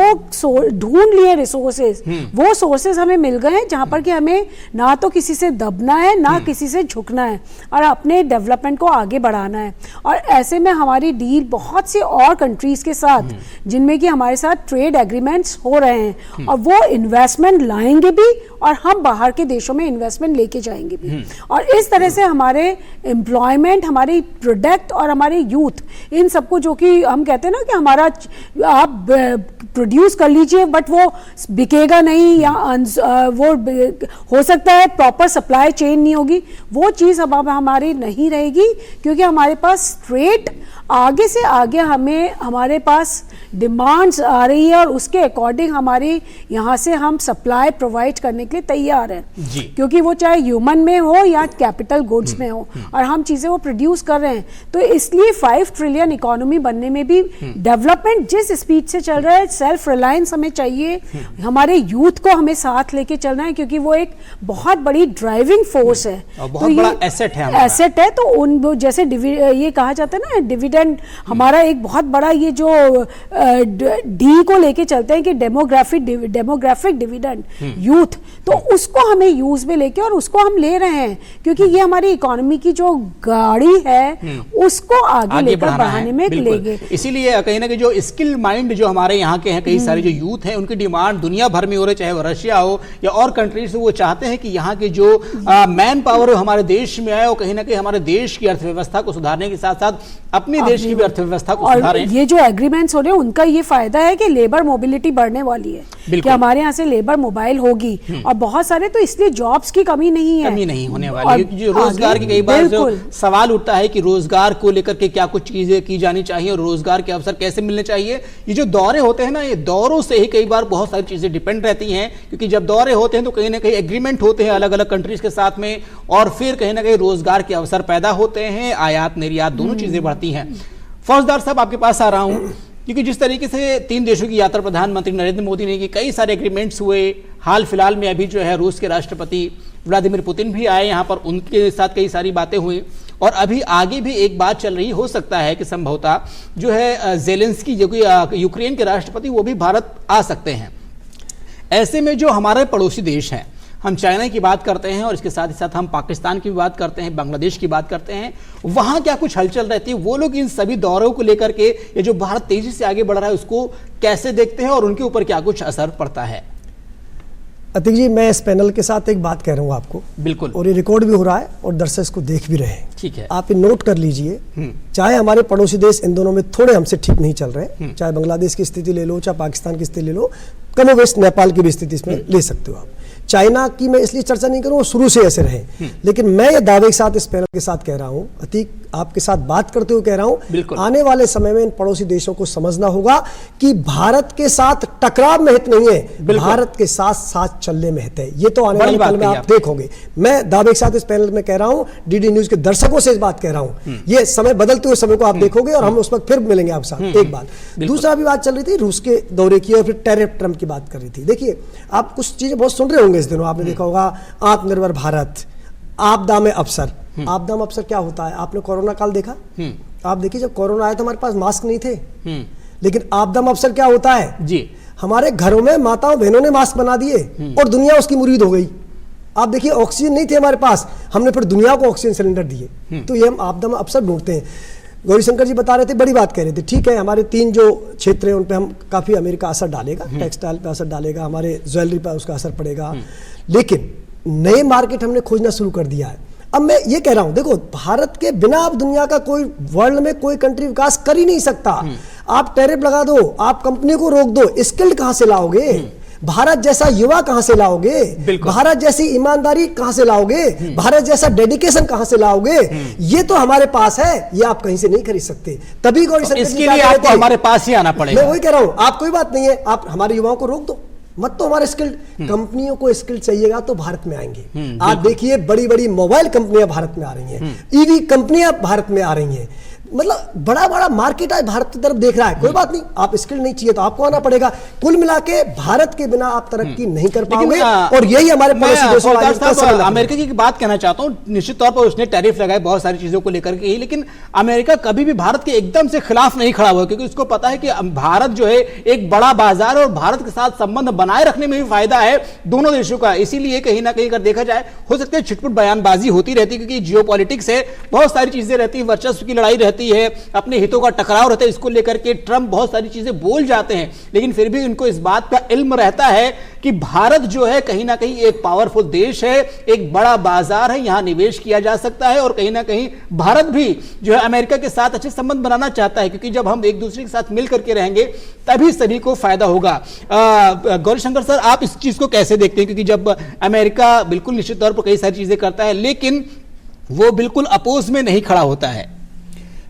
ढूंढ लिए रिसोर्सेज, वो सोर्सेज हमें मिल गए हैं जहाँ पर कि हमें ना तो किसी से दबना है, ना किसी से झुकना है, और अपने डेवलपमेंट को आगे बढ़ाना है। और ऐसे में हमारी डील बहुत सी और कंट्रीज के साथ, जिनमें कि हमारे साथ ट्रेड एग्रीमेंट्स हो रहे हैं, और वो इन्वेस्टमेंट लाएंगे भी और हम बाहर के देशों में इन्वेस्टमेंट लेके जाएंगे भी। और इस तरह से हमारे एम्प्लॉयमेंट, हमारी प्रोडक्ट और हमारे यूथ, इन सबको, जो कि हम कहते हैं ना कि हमारा आप प्रोड्यूस कर लीजिए बट वो बिकेगा नहीं, या वो हो सकता है प्रॉपर सप्लाई चेन नहीं होगी, वो चीज़ अब हमारी नहीं रहेगी, क्योंकि हमारे पास ट्रेड आगे से आगे हमारे पास डिमांड्स आ रही है और उसके अकॉर्डिंग हमारे यहाँ से हम सप्लाई प्रोवाइड करने के लिए तैयार हैं, क्योंकि वो चाहे ह्यूमन में हो या कैपिटल गुड्स में हो, और हम चीज़ें वो प्रोड्यूस कर रहे हैं। तो इसलिए 5 ट्रिलियन इकोनॉमी बनने में भी डेवलपमेंट जिस स्पीड से चल रहा है, सेल्फ रिलायंस हमें चाहिए, हमारे यूथ को हमें साथ लेके चलना है, क्योंकि वो एक बहुत बड़ी ड्राइविंग फोर्स है, बहुत बड़ा एसेट है। तो उन जैसे ये कहा जाता है ना, डिविडेंड, हमारा एक बहुत बड़ा ये जो डी को लेके चलते हैं कि डेमोग्राफिक डिविडेंड यूथ, तो उसको हमें यूज में लेके, और उसको हम ले रहे हैं, क्योंकि ये हमारी इकोनॉमी की जो गाड़ी है उसको आगे लेकर बढ़ाने में लेंगे। इसीलिए कहीं ना कहीं जो स्किल माइंड जो हमारे यहाँ के हैं, कई सारे जो यूथ हैं, उनकी डिमांड दुनिया भर में हो रही, चाहे वो रशिया हो या और कंट्रीज, वो चाहते हैं कि यहाँ के जो मैन पावर हमारे देश में आए, वो कहीं ना कहीं हमारे देश की अर्थव्यवस्था को सुधारने के साथ साथ अपने देश की भी अर्थव्यवस्था को सुधारें। ये जो एग्रीमेंट्स हो रहे हैं, उनका ये फायदा है कि लेबर मोबिलिटी बढ़ने वाली है, कि हमारे यहाँ से लेबर मोबाइल होगी, और बहुत सारे, तो इसलिए जॉब्स की कमी नहीं होने वाली है। जो रोजगार की कई बार जो सवाल उठता है कि रोजगार को लेकर के क्या कुछ चीजें की जानी चाहिए और रोजगार के अवसर कैसे मिलने चाहिए, ये जो दौरे होते हैं ना, ये दौरों से ही कई बार बहुत सारी चीजें डिपेंड रहती हैं, क्योंकि जब दौरे होते हैं तो कहीं ना कहीं एग्रीमेंट होते हैं अलग अलग कंट्रीज के साथ में, और फिर कहीं ना कहीं रोजगार के अवसर पैदा होते हैं, आयात निर्यात दोनों चीजें बढ़ती हैं। फौजदार साहब, आपके पास आ रहा हूं, क्योंकि जिस तरीके से 3 देशों की यात्रा प्रधानमंत्री नरेंद्र मोदी ने की, कई सारे एग्रीमेंट्स हुए, हाल फिलहाल में अभी जो है रूस के राष्ट्रपति व्लादिमीर पुतिन भी आए यहाँ पर, उनके साथ कई सारी बातें हुई, और अभी आगे भी एक बात चल रही, हो सकता है कि संभवतः जो है ज़ेलेंस्की जो कि यूक्रेन के राष्ट्रपति, वो भी भारत आ सकते हैं। ऐसे में जो हमारे पड़ोसी देश हैं, हम चाइना की बात करते हैं और इसके साथ ही साथ हम पाकिस्तान की भी बात करते हैं, बांग्लादेश की बात करते हैं, वहां क्या कुछ हलचल रहती है, वो लोग इन सभी दौरों को लेकर के, ये जो भारत तेजी से आगे बढ़ रहा है उसको कैसे देखते हैं और उनके ऊपर क्या कुछ असर पड़ता है? अतिक जी, मैं इस पैनल के साथ एक बात कह रहा हूँ आपको, बिल्कुल, और ये रिकॉर्ड भी हो रहा है और दर्शक इसको देख भी रहे हैं। ठीक है, आप ये नोट कर लीजिए। चाहे हमारे पड़ोसी देश इन दोनों में थोड़े हमसे ठीक नहीं चल रहे, चाहे बांग्लादेश की स्थिति ले लो, चाहे पाकिस्तान की स्थिति ले लो, कमोबेश नेपाल की भी स्थिति इसमें ले सकते हो आप। चाइना की मैं इसलिए चर्चा नहीं करूँ, वो शुरू से ऐसे रहे, लेकिन मैं ये दावे के साथ इस पैनल के साथ कह रहा हूँ, अतीक आपके साथ बात करते हुए कह रहा हूँ, आने वाले समय में इन पड़ोसी देशों को समझना होगा कि भारत के साथ टकराव में हित नहीं है, भारत के साथ साथ चलने में हित है। ये तो आने वाले पल में आप देखोगे। मैं दावे के साथ इस पैनल में कह रहा हूँ, डीडी न्यूज के दर्शकों से इस बात कह रहा हूँ, ये समय बदलते हुए समय को आप देखोगे और हम उस वक्त फिर मिलेंगे आपके साथ। एक बात, दूसरा भी बात चल रही थी रूस के दौरे की और फिर टैरिफ ट्रम्प की बात कर रही थी। देखिए, आप कुछ चीजें बहुत सुन रहे होंगे इस दिनों, आपने देखा होगा आत्मनिर्भर भारत, आपदा में अवसर। आपदा में अवसर क्या होता है? आपने कोरोना काल देखा? आप देखिए, जब कोरोना आया तो हमारे पास मास्क नहीं थे, लेकिन आपदा में अवसर क्या होता है जी, हमारे घरों में माताओं बहनों ने मास्क बना दिए और दुनिया उसकी मुरीद हो गई। आप देखिए, ऑक्सीजन नहीं थे हमारे पास, हमने फिर दुनिया को ऑक्सीजन सिलेंडर दिए। तो ये हम आपदा में अवसर ढूंढते हैं। गौरीशंकर जी बता रहे थे, बड़ी बात कह रहे थे, ठीक है, हमारे 3 जो क्षेत्र हैं उन पे हम काफी अमेरिका असर डालेगा, टेक्सटाइल पे असर डालेगा, हमारे ज्वेलरी पे उसका असर पड़ेगा, लेकिन नए मार्केट हमने खोजना शुरू कर दिया है। अब मैं ये कह रहा हूं, देखो, भारत के बिना अब दुनिया का कोई, वर्ल्ड में कोई कंट्री विकास कर ही नहीं सकता। आप टैरिफ लगा दो, आप कंपनी को रोक दो, स्किल्ड कहां से लाओगे? भारत जैसा युवा कहां से लाओगे? भारत जैसी ईमानदारी कहां से लाओगे? भारत जैसा डेडिकेशन कहां से लाओगे? ये तो हमारे पास है, ये आप कहीं से नहीं खरीद सकते। तभी गौरीशंकर इसके लिए आपको हमारे पास ही आना पड़ेगा। मैं वही कह रहा हूं, आप कोई बात नहीं है, आप हमारे युवाओं को रोक दो मत, तो हमारे स्किल्ड कंपनियों को स्किल चाहिएगा तो भारत में आएंगे। आप देखिए, बड़ी बड़ी मोबाइल कंपनियां भारत में आ रही हैं, ईवी कंपनियां भारत में आ रही हैं, मतलब बड़ा बड़ा मार्केट आज भारत की तरफ देख रहा है। कोई बात नहीं, आप स्किल नहीं चाहिए तो आपको आना पड़ेगा। कुल मिला के भारत के बिना आप तरक्की नहीं कर पाओगे, और यही हमारे पड़ोसी देशों का। अमेरिका की बात कहना चाहता हूं, निश्चित तौर पर उसने टैरिफ लगाए बहुत सारी चीजों को लेकर के ही, लेकिन अमेरिका कभी भी भारत के एकदम से खिलाफ नहीं खड़ा हुआ, क्योंकि उसको पता है कि भारत जो है एक बड़ा बाजार है और भारत के साथ संबंध बनाए रखने में भी फायदा है दोनों देशों का। इसीलिए कहीं ना कहीं अगर देखा जाए, हो सकता है छिटपुट बयानबाजी होती रहती है, क्योंकि जियोपॉलिटिक्स है, बहुत सारी चीजें रहती है, वर्चस्व की लड़ाई रहती है, अपने हितों का टकराव रहता है, इसको लेकर के ट्रंप बहुत सारी चीजें बोल जाते हैं, लेकिन फिर भी उनको इस बात का इल्म रहता है कि भारत जो है कहीं ना कहीं एक पावरफुल देश है, एक बड़ा बाजार है, यहां निवेश किया जा सकता है, और कहीं ना कहीं भारत भी जो है अमेरिका के साथ अच्छे संबंध बनाना चाहता है, क्योंकि जब हम एक दूसरे के साथ मिल करके रहेंगे तभी सभी को फायदा होगा। गौरीशंकर सर, आप इस चीज को कैसे देखते हैं? क्योंकि जब अमेरिका बिल्कुल निश्चित तौर पर कई सारी चीजें करता है, लेकिन वो बिल्कुल अपोज में नहीं खड़ा होता है।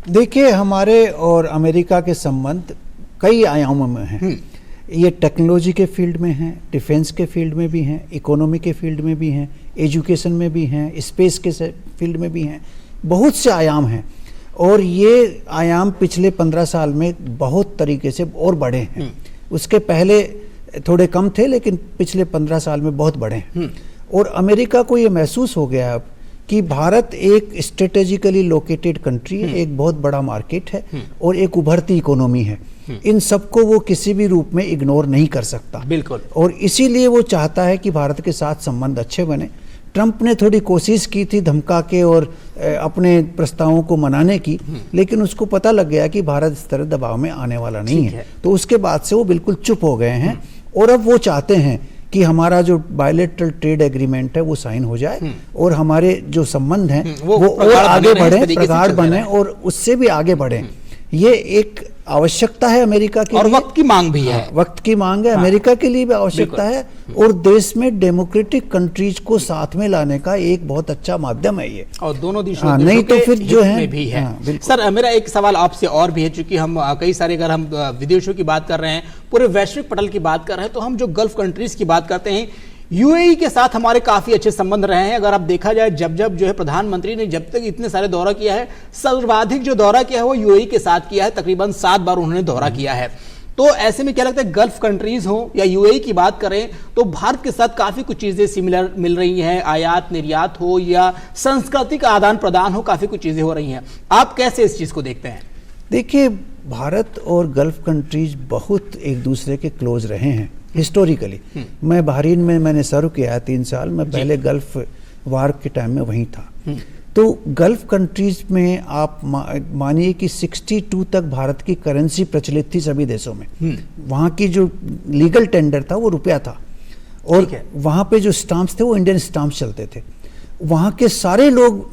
देखिए, हमारे और अमेरिका के संबंध कई आयामों में हैं। ये टेक्नोलॉजी के फील्ड में हैं, डिफेंस के फील्ड में भी हैं, इकोनॉमी के फील्ड में भी हैं, एजुकेशन में भी हैं, स्पेस के फील्ड में भी हैं, बहुत से आयाम हैं। और ये आयाम पिछले 15 साल में बहुत तरीके से और बढ़े हैं। उसके पहले थोड़े कम थे, लेकिन पिछले 15 साल में बहुत बढ़े हैं। और अमेरिका को ये महसूस हो गया अब कि भारत एक स्ट्रेटेजिकली लोकेटेड कंट्री है, एक बहुत बड़ा मार्केट है और एक उभरती इकोनॉमी है। इन सबको वो किसी भी रूप में इग्नोर नहीं कर सकता, बिल्कुल। और इसीलिए वो चाहता है कि भारत के साथ संबंध अच्छे बने। ट्रंप ने थोड़ी कोशिश की थी धमका के और अपने प्रस्तावों को मनाने की, लेकिन उसको पता लग गया कि भारत इस तरह दबाव में आने वाला नहीं है। तो उसके बाद से वो बिल्कुल चुप हो गए हैं, और अब वो चाहते हैं कि हमारा जो बायलैटरल ट्रेड एग्रीमेंट है वो साइन हो जाए और हमारे जो संबंध हैं वो और आगे बढ़े, प्रगाढ़ बने और उससे भी आगे बढ़े। ये एक आवश्यकता है अमेरिका की, और वक्त की मांग भी है। वक्त की मांग है, अमेरिका के लिए भी आवश्यकता है, और देश में डेमोक्रेटिक कंट्रीज को साथ में लाने का एक बहुत अच्छा माध्यम है ये, और दोनों देशों नहीं तो फिर जो है भी है। सर, मेरा एक सवाल आपसे और भी है, चूंकि हम कई सारे, अगर हम विदेशों की बात कर रहे हैं, पूरे वैश्विक पटल की बात कर रहे हैं, तो हम जो गल्फ कंट्रीज की बात करते हैं, यूएई के साथ हमारे काफी अच्छे संबंध रहे हैं। अगर आप देखा जाए, जब जो है प्रधानमंत्री ने जब तक इतने सारे दौरा किया है, सर्वाधिक जो दौरा किया है वो यूएई के साथ किया है, तकरीबन 7 बार उन्होंने दौरा किया है। तो ऐसे में क्या लगता है, गल्फ कंट्रीज हो या यूएई की बात करें तो भारत के साथ काफी कुछ चीजें सिमिलर मिल रही हैं, आयात निर्यात हो या संस्कृति का आदान प्रदान हो, काफी कुछ चीजें हो रही हैं। आप कैसे इस चीज को देखते हैं? देखिए, भारत और गल्फ कंट्रीज बहुत एक दूसरे के क्लोज रहे हैं हिस्टोरिकली। मैं बहरीन में मैंने सर्व किया है 3 साल, मैं पहले गल्फ वार के टाइम में वहीं था। तो गल्फ कंट्रीज में आप मानिए कि 62 तक भारत की करेंसी प्रचलित थी सभी देशों में। वहाँ की जो लीगल टेंडर था वो रुपया था, और वहाँ पे जो स्टाम्प्स थे वो इंडियन स्टाम्प्स चलते थे। वहाँ के सारे लोग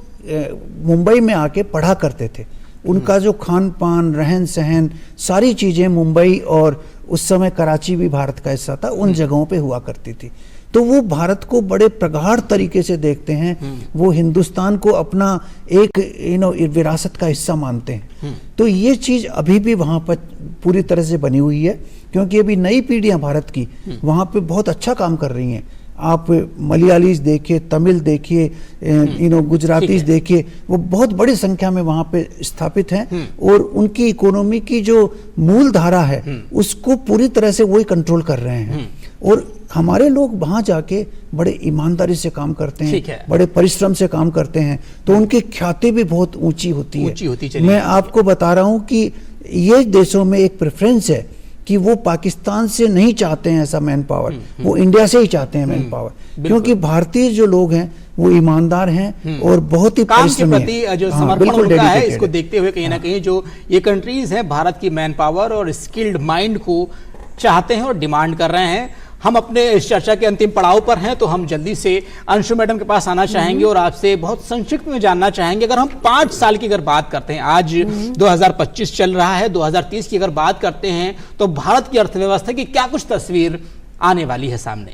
मुंबई में आके पढ़ा करते थे। उनका जो खान पान, रहन सहन, सारी चीज़ें मुंबई और उस समय कराची भी भारत का हिस्सा था, उन जगहों पे हुआ करती थी। तो वो भारत को बड़े प्रगाढ़ तरीके से देखते हैं, वो हिंदुस्तान को अपना एक विरासत का हिस्सा मानते हैं। तो ये चीज़ अभी भी वहाँ पर पूरी तरह से बनी हुई है, क्योंकि अभी नई पीढ़ियाँ भारत की वहाँ पे बहुत अच्छा काम कर रही हैं। आप मलयालीज देखिए, तमिल देखिए, गुजरातीज देखिए, वो बहुत बड़ी संख्या में वहाँ पे स्थापित हैं, और उनकी इकोनॉमी की जो मूल धारा है उसको पूरी तरह से वही कंट्रोल कर रहे हैं। और हमारे लोग वहाँ जाके बड़े ईमानदारी से काम करते हैं, बड़े परिश्रम से काम करते हैं, तो उनकी ख्याति भी बहुत ऊंची होती है। मैं आपको बता रहा हूँ कि ये देशों में एक प्रेफरेंस है कि वो पाकिस्तान से नहीं चाहते हैं ऐसा मैन पावर, वो इंडिया से ही चाहते हैं मैन पावर, क्योंकि भारतीय जो लोग हैं वो ईमानदार हैं और बहुत ही काम के प्रति जो समर्पण उनका है, इसको देखते हुए कहीं ना कहीं जो ये कंट्रीज हैं भारत की मैन पावर और स्किल्ड माइंड को चाहते हैं और डिमांड कर रहे हैं। हम अपने इस चर्चा के अंतिम पड़ाव पर हैं, तो हम जल्दी से अंशु मैडम के पास आना चाहेंगे और आपसे बहुत संक्षिप्त में जानना चाहेंगे, अगर हम 5 साल की अगर बात करते हैं, आज 2025 चल रहा है, 2030 की अगर बात करते हैं तो भारत की अर्थव्यवस्था की क्या कुछ तस्वीर आने वाली है सामने?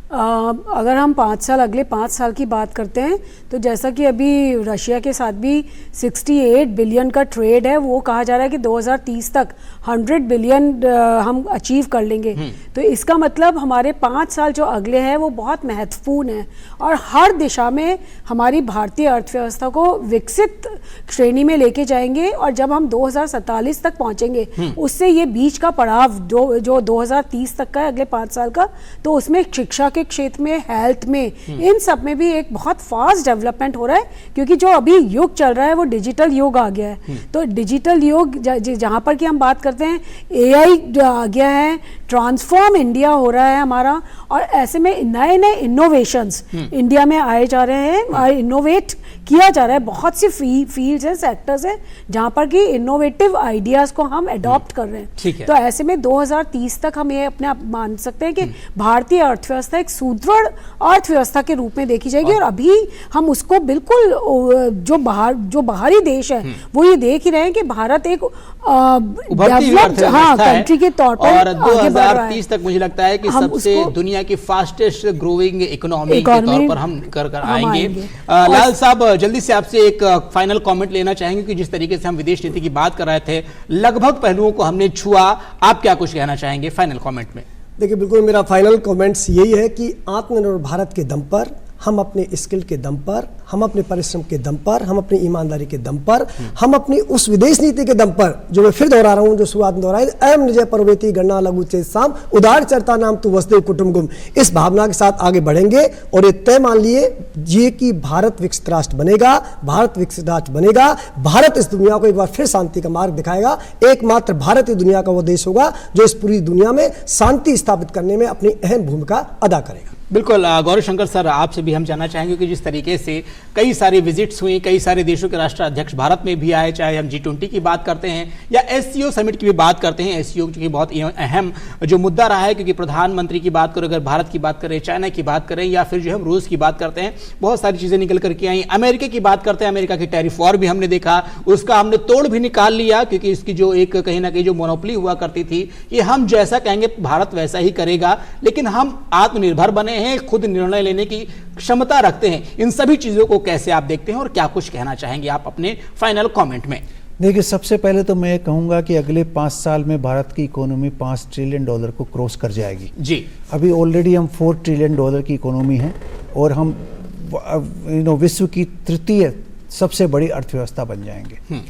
अगर हम अगले 5 साल की बात करते हैं तो जैसा कि अभी रशिया के साथ भी 68 बिलियन का ट्रेड है, वो कहा जा रहा है कि 2030 तक 100 बिलियन हम अचीव कर लेंगे। तो इसका मतलब हमारे 5 साल जो अगले हैं वो बहुत महत्वपूर्ण है, और हर दिशा में हमारी भारतीय अर्थव्यवस्था को विकसित श्रेणी में लेके जाएंगे। और जब हम 2047 तक पहुंचेंगे, उससे ये बीच का पड़ाव जो 2030 तक का है, अगले 5 साल का, तो उसमें शिक्षा के क्षेत्र में, हेल्थ में, इन सब में भी एक बहुत फास्ट डेवलपमेंट हो रहा है, क्योंकि जो अभी युग चल रहा है वो डिजिटल युग आ गया है। तो डिजिटल युग जहां पर कि हम बात करते हैं, एआई आ गया है, ट्रांसफॉर्म इंडिया हो रहा है हमारा, और ऐसे में नए नए इनोवेशंस इंडिया में आए जा रहे हैं और इनोवेट किया जा रहा है। बहुत सी फील्ड्स हैं, सेक्टर्स हैं जहां पर कि इनोवेटिव आइडियाज को हम अडॉप्ट कर रहे हैं। तो ऐसे में 2030 तक हम ये अपने आप मान सकते हैं कि भारतीय अर्थव्यवस्था एक सुदृढ़ अर्थव्यवस्था के रूप में देखी जाएगी। और अभी हम उसको बिल्कुल जो बाहरी देश है वो ये देख ही रहे हैं कि भारत एक डेवलप्ड कंट्री के तौर पर और 2030 तक मुझे लगता है कि सबसे दुनिया की फास्टेस्ट ग्रोइंग इकोनॉमी के तौर पर हम कर आएंगे। लाल साहब, जल्दी से आपसे एक फाइनल कमेंट लेना चाहेंगे कि जिस तरीके से हम विदेश नीति की बात कर रहे थे, लगभग पहलुओं को हमने छुआ, आप क्या कुछ कहना चाहेंगे फाइनल कमेंट में? देखिए, बिल्कुल मेरा फाइनल कमेंट्स यही है कि आत्मनिर्भर भारत के दम पर, हम अपने स्किल के दम पर, हम अपने परिश्रम के दम पर, हम अपनी ईमानदारी के दम पर, हम अपनी उस विदेश नीति के दम पर, जो मैं फिर दोहरा रहा हूं, जो शुरुआत में दोहराई, अयम निजय पर्वेती गणना लघु चेतसाम उदार चरता नाम तु वसुदेव कुटुंबकम, इस भावना के साथ आगे बढ़ेंगे। और ये तय मान लिए कि भारत विकसित राष्ट्र बनेगा, भारत विकसित राष्ट्र बनेगा, भारत इस दुनिया को एक बार फिर शांति का मार्ग दिखाएगा। एकमात्र भारत ही दुनिया का वो देश होगा जो इस पूरी दुनिया में शांति स्थापित करने में अपनी अहम भूमिका अदा करेगा। बिल्कुल गौरी शंकर सर, आपसे भी हम जानना चाहेंगे कि जिस तरीके से कई सारी विजिट्स हुई, कई सारे देशों के राष्ट्राध्यक्ष भारत में भी आए, चाहे हम G20 की बात करते हैं या SCO समिट की भी बात करते हैं। SCO की बहुत अहम जो मुद्दा रहा है, क्योंकि प्रधानमंत्री की बात करें, अगर भारत की बात करें, चाइना की बात करें या फिर जो हम रूस की बात करते हैं, बहुत सारी चीज़ें निकल करके आई। अमेरिका की बात करते हैं, अमेरिका की टैरिफ वॉर भी हमने देखा, उसका हमने तोड़ भी निकाल लिया, क्योंकि इसकी जो एक कहीं ना कहीं जो मोनोपोली हुआ करती थी कि हम जैसा कहेंगे भारत वैसा ही करेगा, लेकिन हम आत्मनिर्भर बने हैं, खुद निर्णय लेने की क्षमता रखते हैं। इन सभी चीजों को कैसे आप देखते हैं और क्या कुछ कहना चाहेंगे आप अपने फाइनल कमेंट में? देखिए, सबसे पहले तो मैं कहूँगा कि अगले 5 साल में भारत की इकोनॉमी $5 ट्रिलियन को क्रॉस कर जाएगी जी। अभी ऑलरेडी हम $4 ट्रिलियन की इकोनॉमी हैं और हम विश्व की तृतीय सबसे बड़ी अर्थव्यवस्था बन जाएंगे।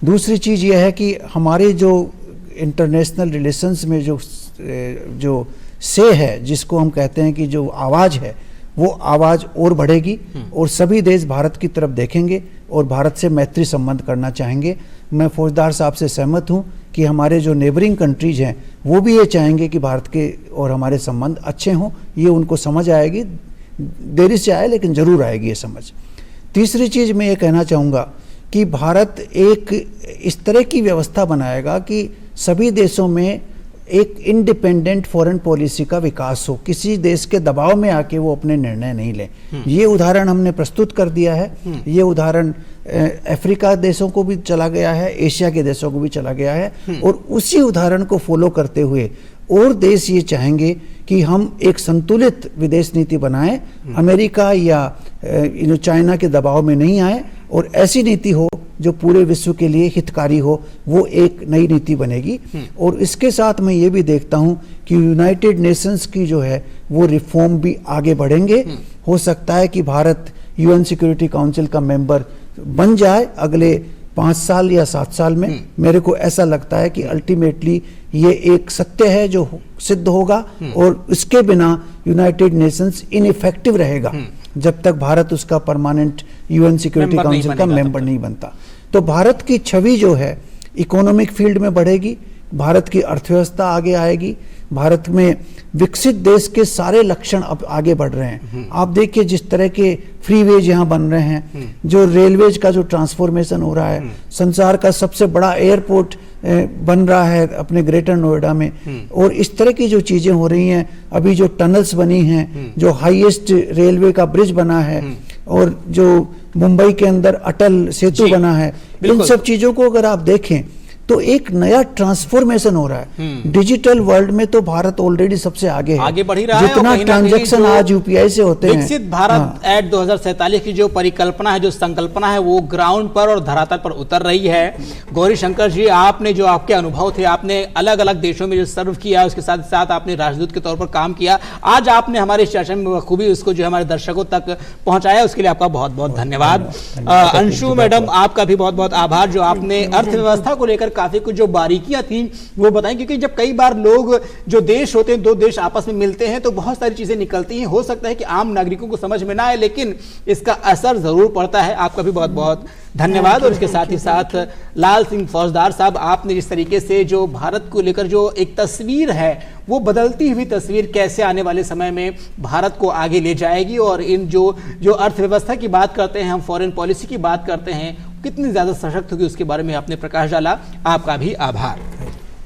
दूसरी चीज़ यह है कि हमारे जो इंटरनेशनल रिलेशंस में जो से है, जिसको हम कहते हैं कि जो आवाज़ है, वो आवाज़ और बढ़ेगी और सभी देश भारत की तरफ देखेंगे और भारत से मैत्री संबंध करना चाहेंगे। मैं फौजदार साहब से सहमत हूँ कि हमारे जो नेबरिंग कंट्रीज हैं वो भी ये चाहेंगे कि भारत के और हमारे संबंध अच्छे हों। ये उनको समझ आएगी, देरी से आए लेकिन ज़रूर आएगी ये समझ। तीसरी चीज़ मैं ये कहना चाहूँगा कि भारत एक इस तरह की व्यवस्था बनाएगा कि सभी देशों में एक इंडिपेंडेंट फॉरेन पॉलिसी का विकास हो, किसी देश के दबाव में आके वो अपने निर्णय नहीं लें। ये उदाहरण हमने प्रस्तुत कर दिया है। ये उदाहरण अफ्रीका देशों को भी चला गया है, एशिया के देशों को भी चला गया है और उसी उदाहरण को फॉलो करते हुए और देश ये चाहेंगे कि हम एक संतुलित विदेश नीति बनाएं, अमेरिका या चाइना के दबाव में नहीं आए और ऐसी नीति हो जो पूरे विश्व के लिए हितकारी हो, वो एक नई नीति बनेगी। और इसके साथ मैं ये भी देखता हूँ कि यूनाइटेड नेशंस की जो है वो रिफॉर्म भी आगे बढ़ेंगे। हो सकता है कि भारत UN सिक्योरिटी काउंसिल का मेंबर बन जाए अगले 5 साल या 7 साल में। मेरे को ऐसा लगता है कि अल्टीमेटली ये एक सत्य है जो सिद्ध होगा और इसके बिना यूनाइटेड नेशंस इनइफेक्टिव रहेगा जब तक भारत उसका परमानेंट UN सिक्योरिटी काउंसिल का मेंबर नहीं बनता। तो भारत की छवि जो है इकोनॉमिक फील्ड में बढ़ेगी, भारत की अर्थव्यवस्था आगे आएगी, भारत में विकसित देश के सारे लक्षण अब आगे बढ़ रहे हैं। आप देखिए जिस तरह के फ्रीवेज यहाँ बन रहे हैं, जो रेलवेज का जो ट्रांसफॉर्मेशन हो रहा है, संसार का सबसे बड़ा एयरपोर्ट बन रहा है अपने ग्रेटर नोएडा में, और इस तरह की जो चीज़ें हो रही हैं, अभी जो टनल्स बनी हैं, जो हाईएस्ट रेलवे का ब्रिज बना है और जो मुंबई के अंदर अटल सेतु बना है, इन सब चीज़ों को अगर आप देखें तो एक नया ट्रांसफॉर्मेशन हो रहा है। डिजिटल वर्ल्ड में तो भारत ऑलरेडी सबसे आगे है, आगे बढ़ ही रहा है। जितना ट्रांजैक्शन आज UPI से होते हैं। विकसित भारत एट 2047 की जो परिकल्पना है, जो संकल्पना है, वो ग्राउंड पर और धरातल पर उतर रही है। गौरी शंकर जी, आपने जो आपके अनुभव थे, आपने अलग अलग देशों में जो सर्व किया, उसके साथ साथ आपने राजदूत के तौर पर काम किया, आज आपने हमारे चर्चा में बखूबी उसको जो हमारे दर्शकों तक पहुंचाया, उसके लिए आपका बहुत बहुत धन्यवाद। अंशु मैडम, आपका भी बहुत बहुत आभार जो आपने अर्थव्यवस्था को लेकर काफी कुछ जो बारीकियां थी वो बताएं, क्योंकि जब कई बार लोग जो देश होते हैं, दो देश आपस में मिलते हैं तो बहुत सारी चीजें निकलती हैं। हो सकता है कि आम नागरिकों को समझ में ना आए, लेकिन इसका असर जरूर पड़ता है। आपका भी बहुत बहुत धन्यवाद। और इसके साथ ही साथ लाल सिंह फौजदार साहब, आपने जिस तरीके से जो भारत को लेकर जो एक तस्वीर है, वो बदलती हुई तस्वीर कैसे आने वाले समय में भारत को आगे ले जाएगी, और इन जो अर्थव्यवस्था की बात करते हैं, हम फॉरेन पॉलिसी की बात करते हैं, कितनी ज्यादा सशक्त होगी, उसके बारे में आपने प्रकाश डाला। आपका भी आभार।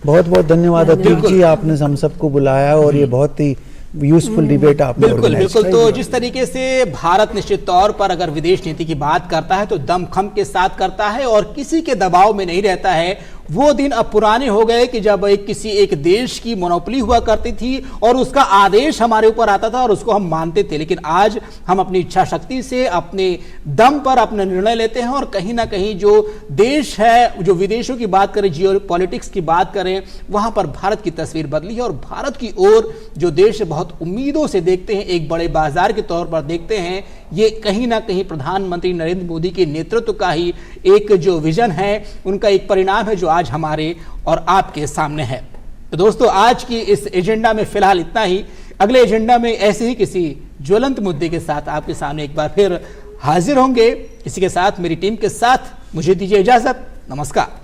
बहुत बहुत धन्यवाद अतीक जी, आपने हम सबको बुलाया और ये बहुत ही यूजफुल डिबेट आपने बिल्कुल। तो जिस तरीके से भारत निश्चित तौर पर अगर विदेश नीति की बात करता है तो दमखम के साथ करता है और किसी के दबाव में नहीं रहता है। वो दिन अब पुराने हो गए कि जब किसी एक देश की मोनोपोली हुआ करती थी और उसका आदेश हमारे ऊपर आता था और उसको हम मानते थे, लेकिन आज हम अपनी इच्छा शक्ति से अपने दम पर अपना निर्णय लेते हैं। और कहीं ना कहीं जो देश है, जो विदेशों की बात करें, जियो पॉलिटिक्स की बात करें, वहां पर भारत की तस्वीर बदली है और भारत की ओर जो देश बहुत उम्मीदों से देखते हैं, एक बड़े बाजार के तौर पर देखते हैं, ये कहीं ना कहीं प्रधानमंत्री नरेंद्र मोदी के नेतृत्व का ही एक जो विजन है, उनका एक परिणाम है जो आज हमारे और आपके सामने है। तो दोस्तों, आज की इस एजेंडा में फिलहाल इतना ही। अगले एजेंडा में ऐसे ही किसी ज्वलंत मुद्दे के साथ आपके सामने एक बार फिर हाजिर होंगे। इसी के साथ मेरी टीम के साथ मुझे दीजिए इजाजत। नमस्कार।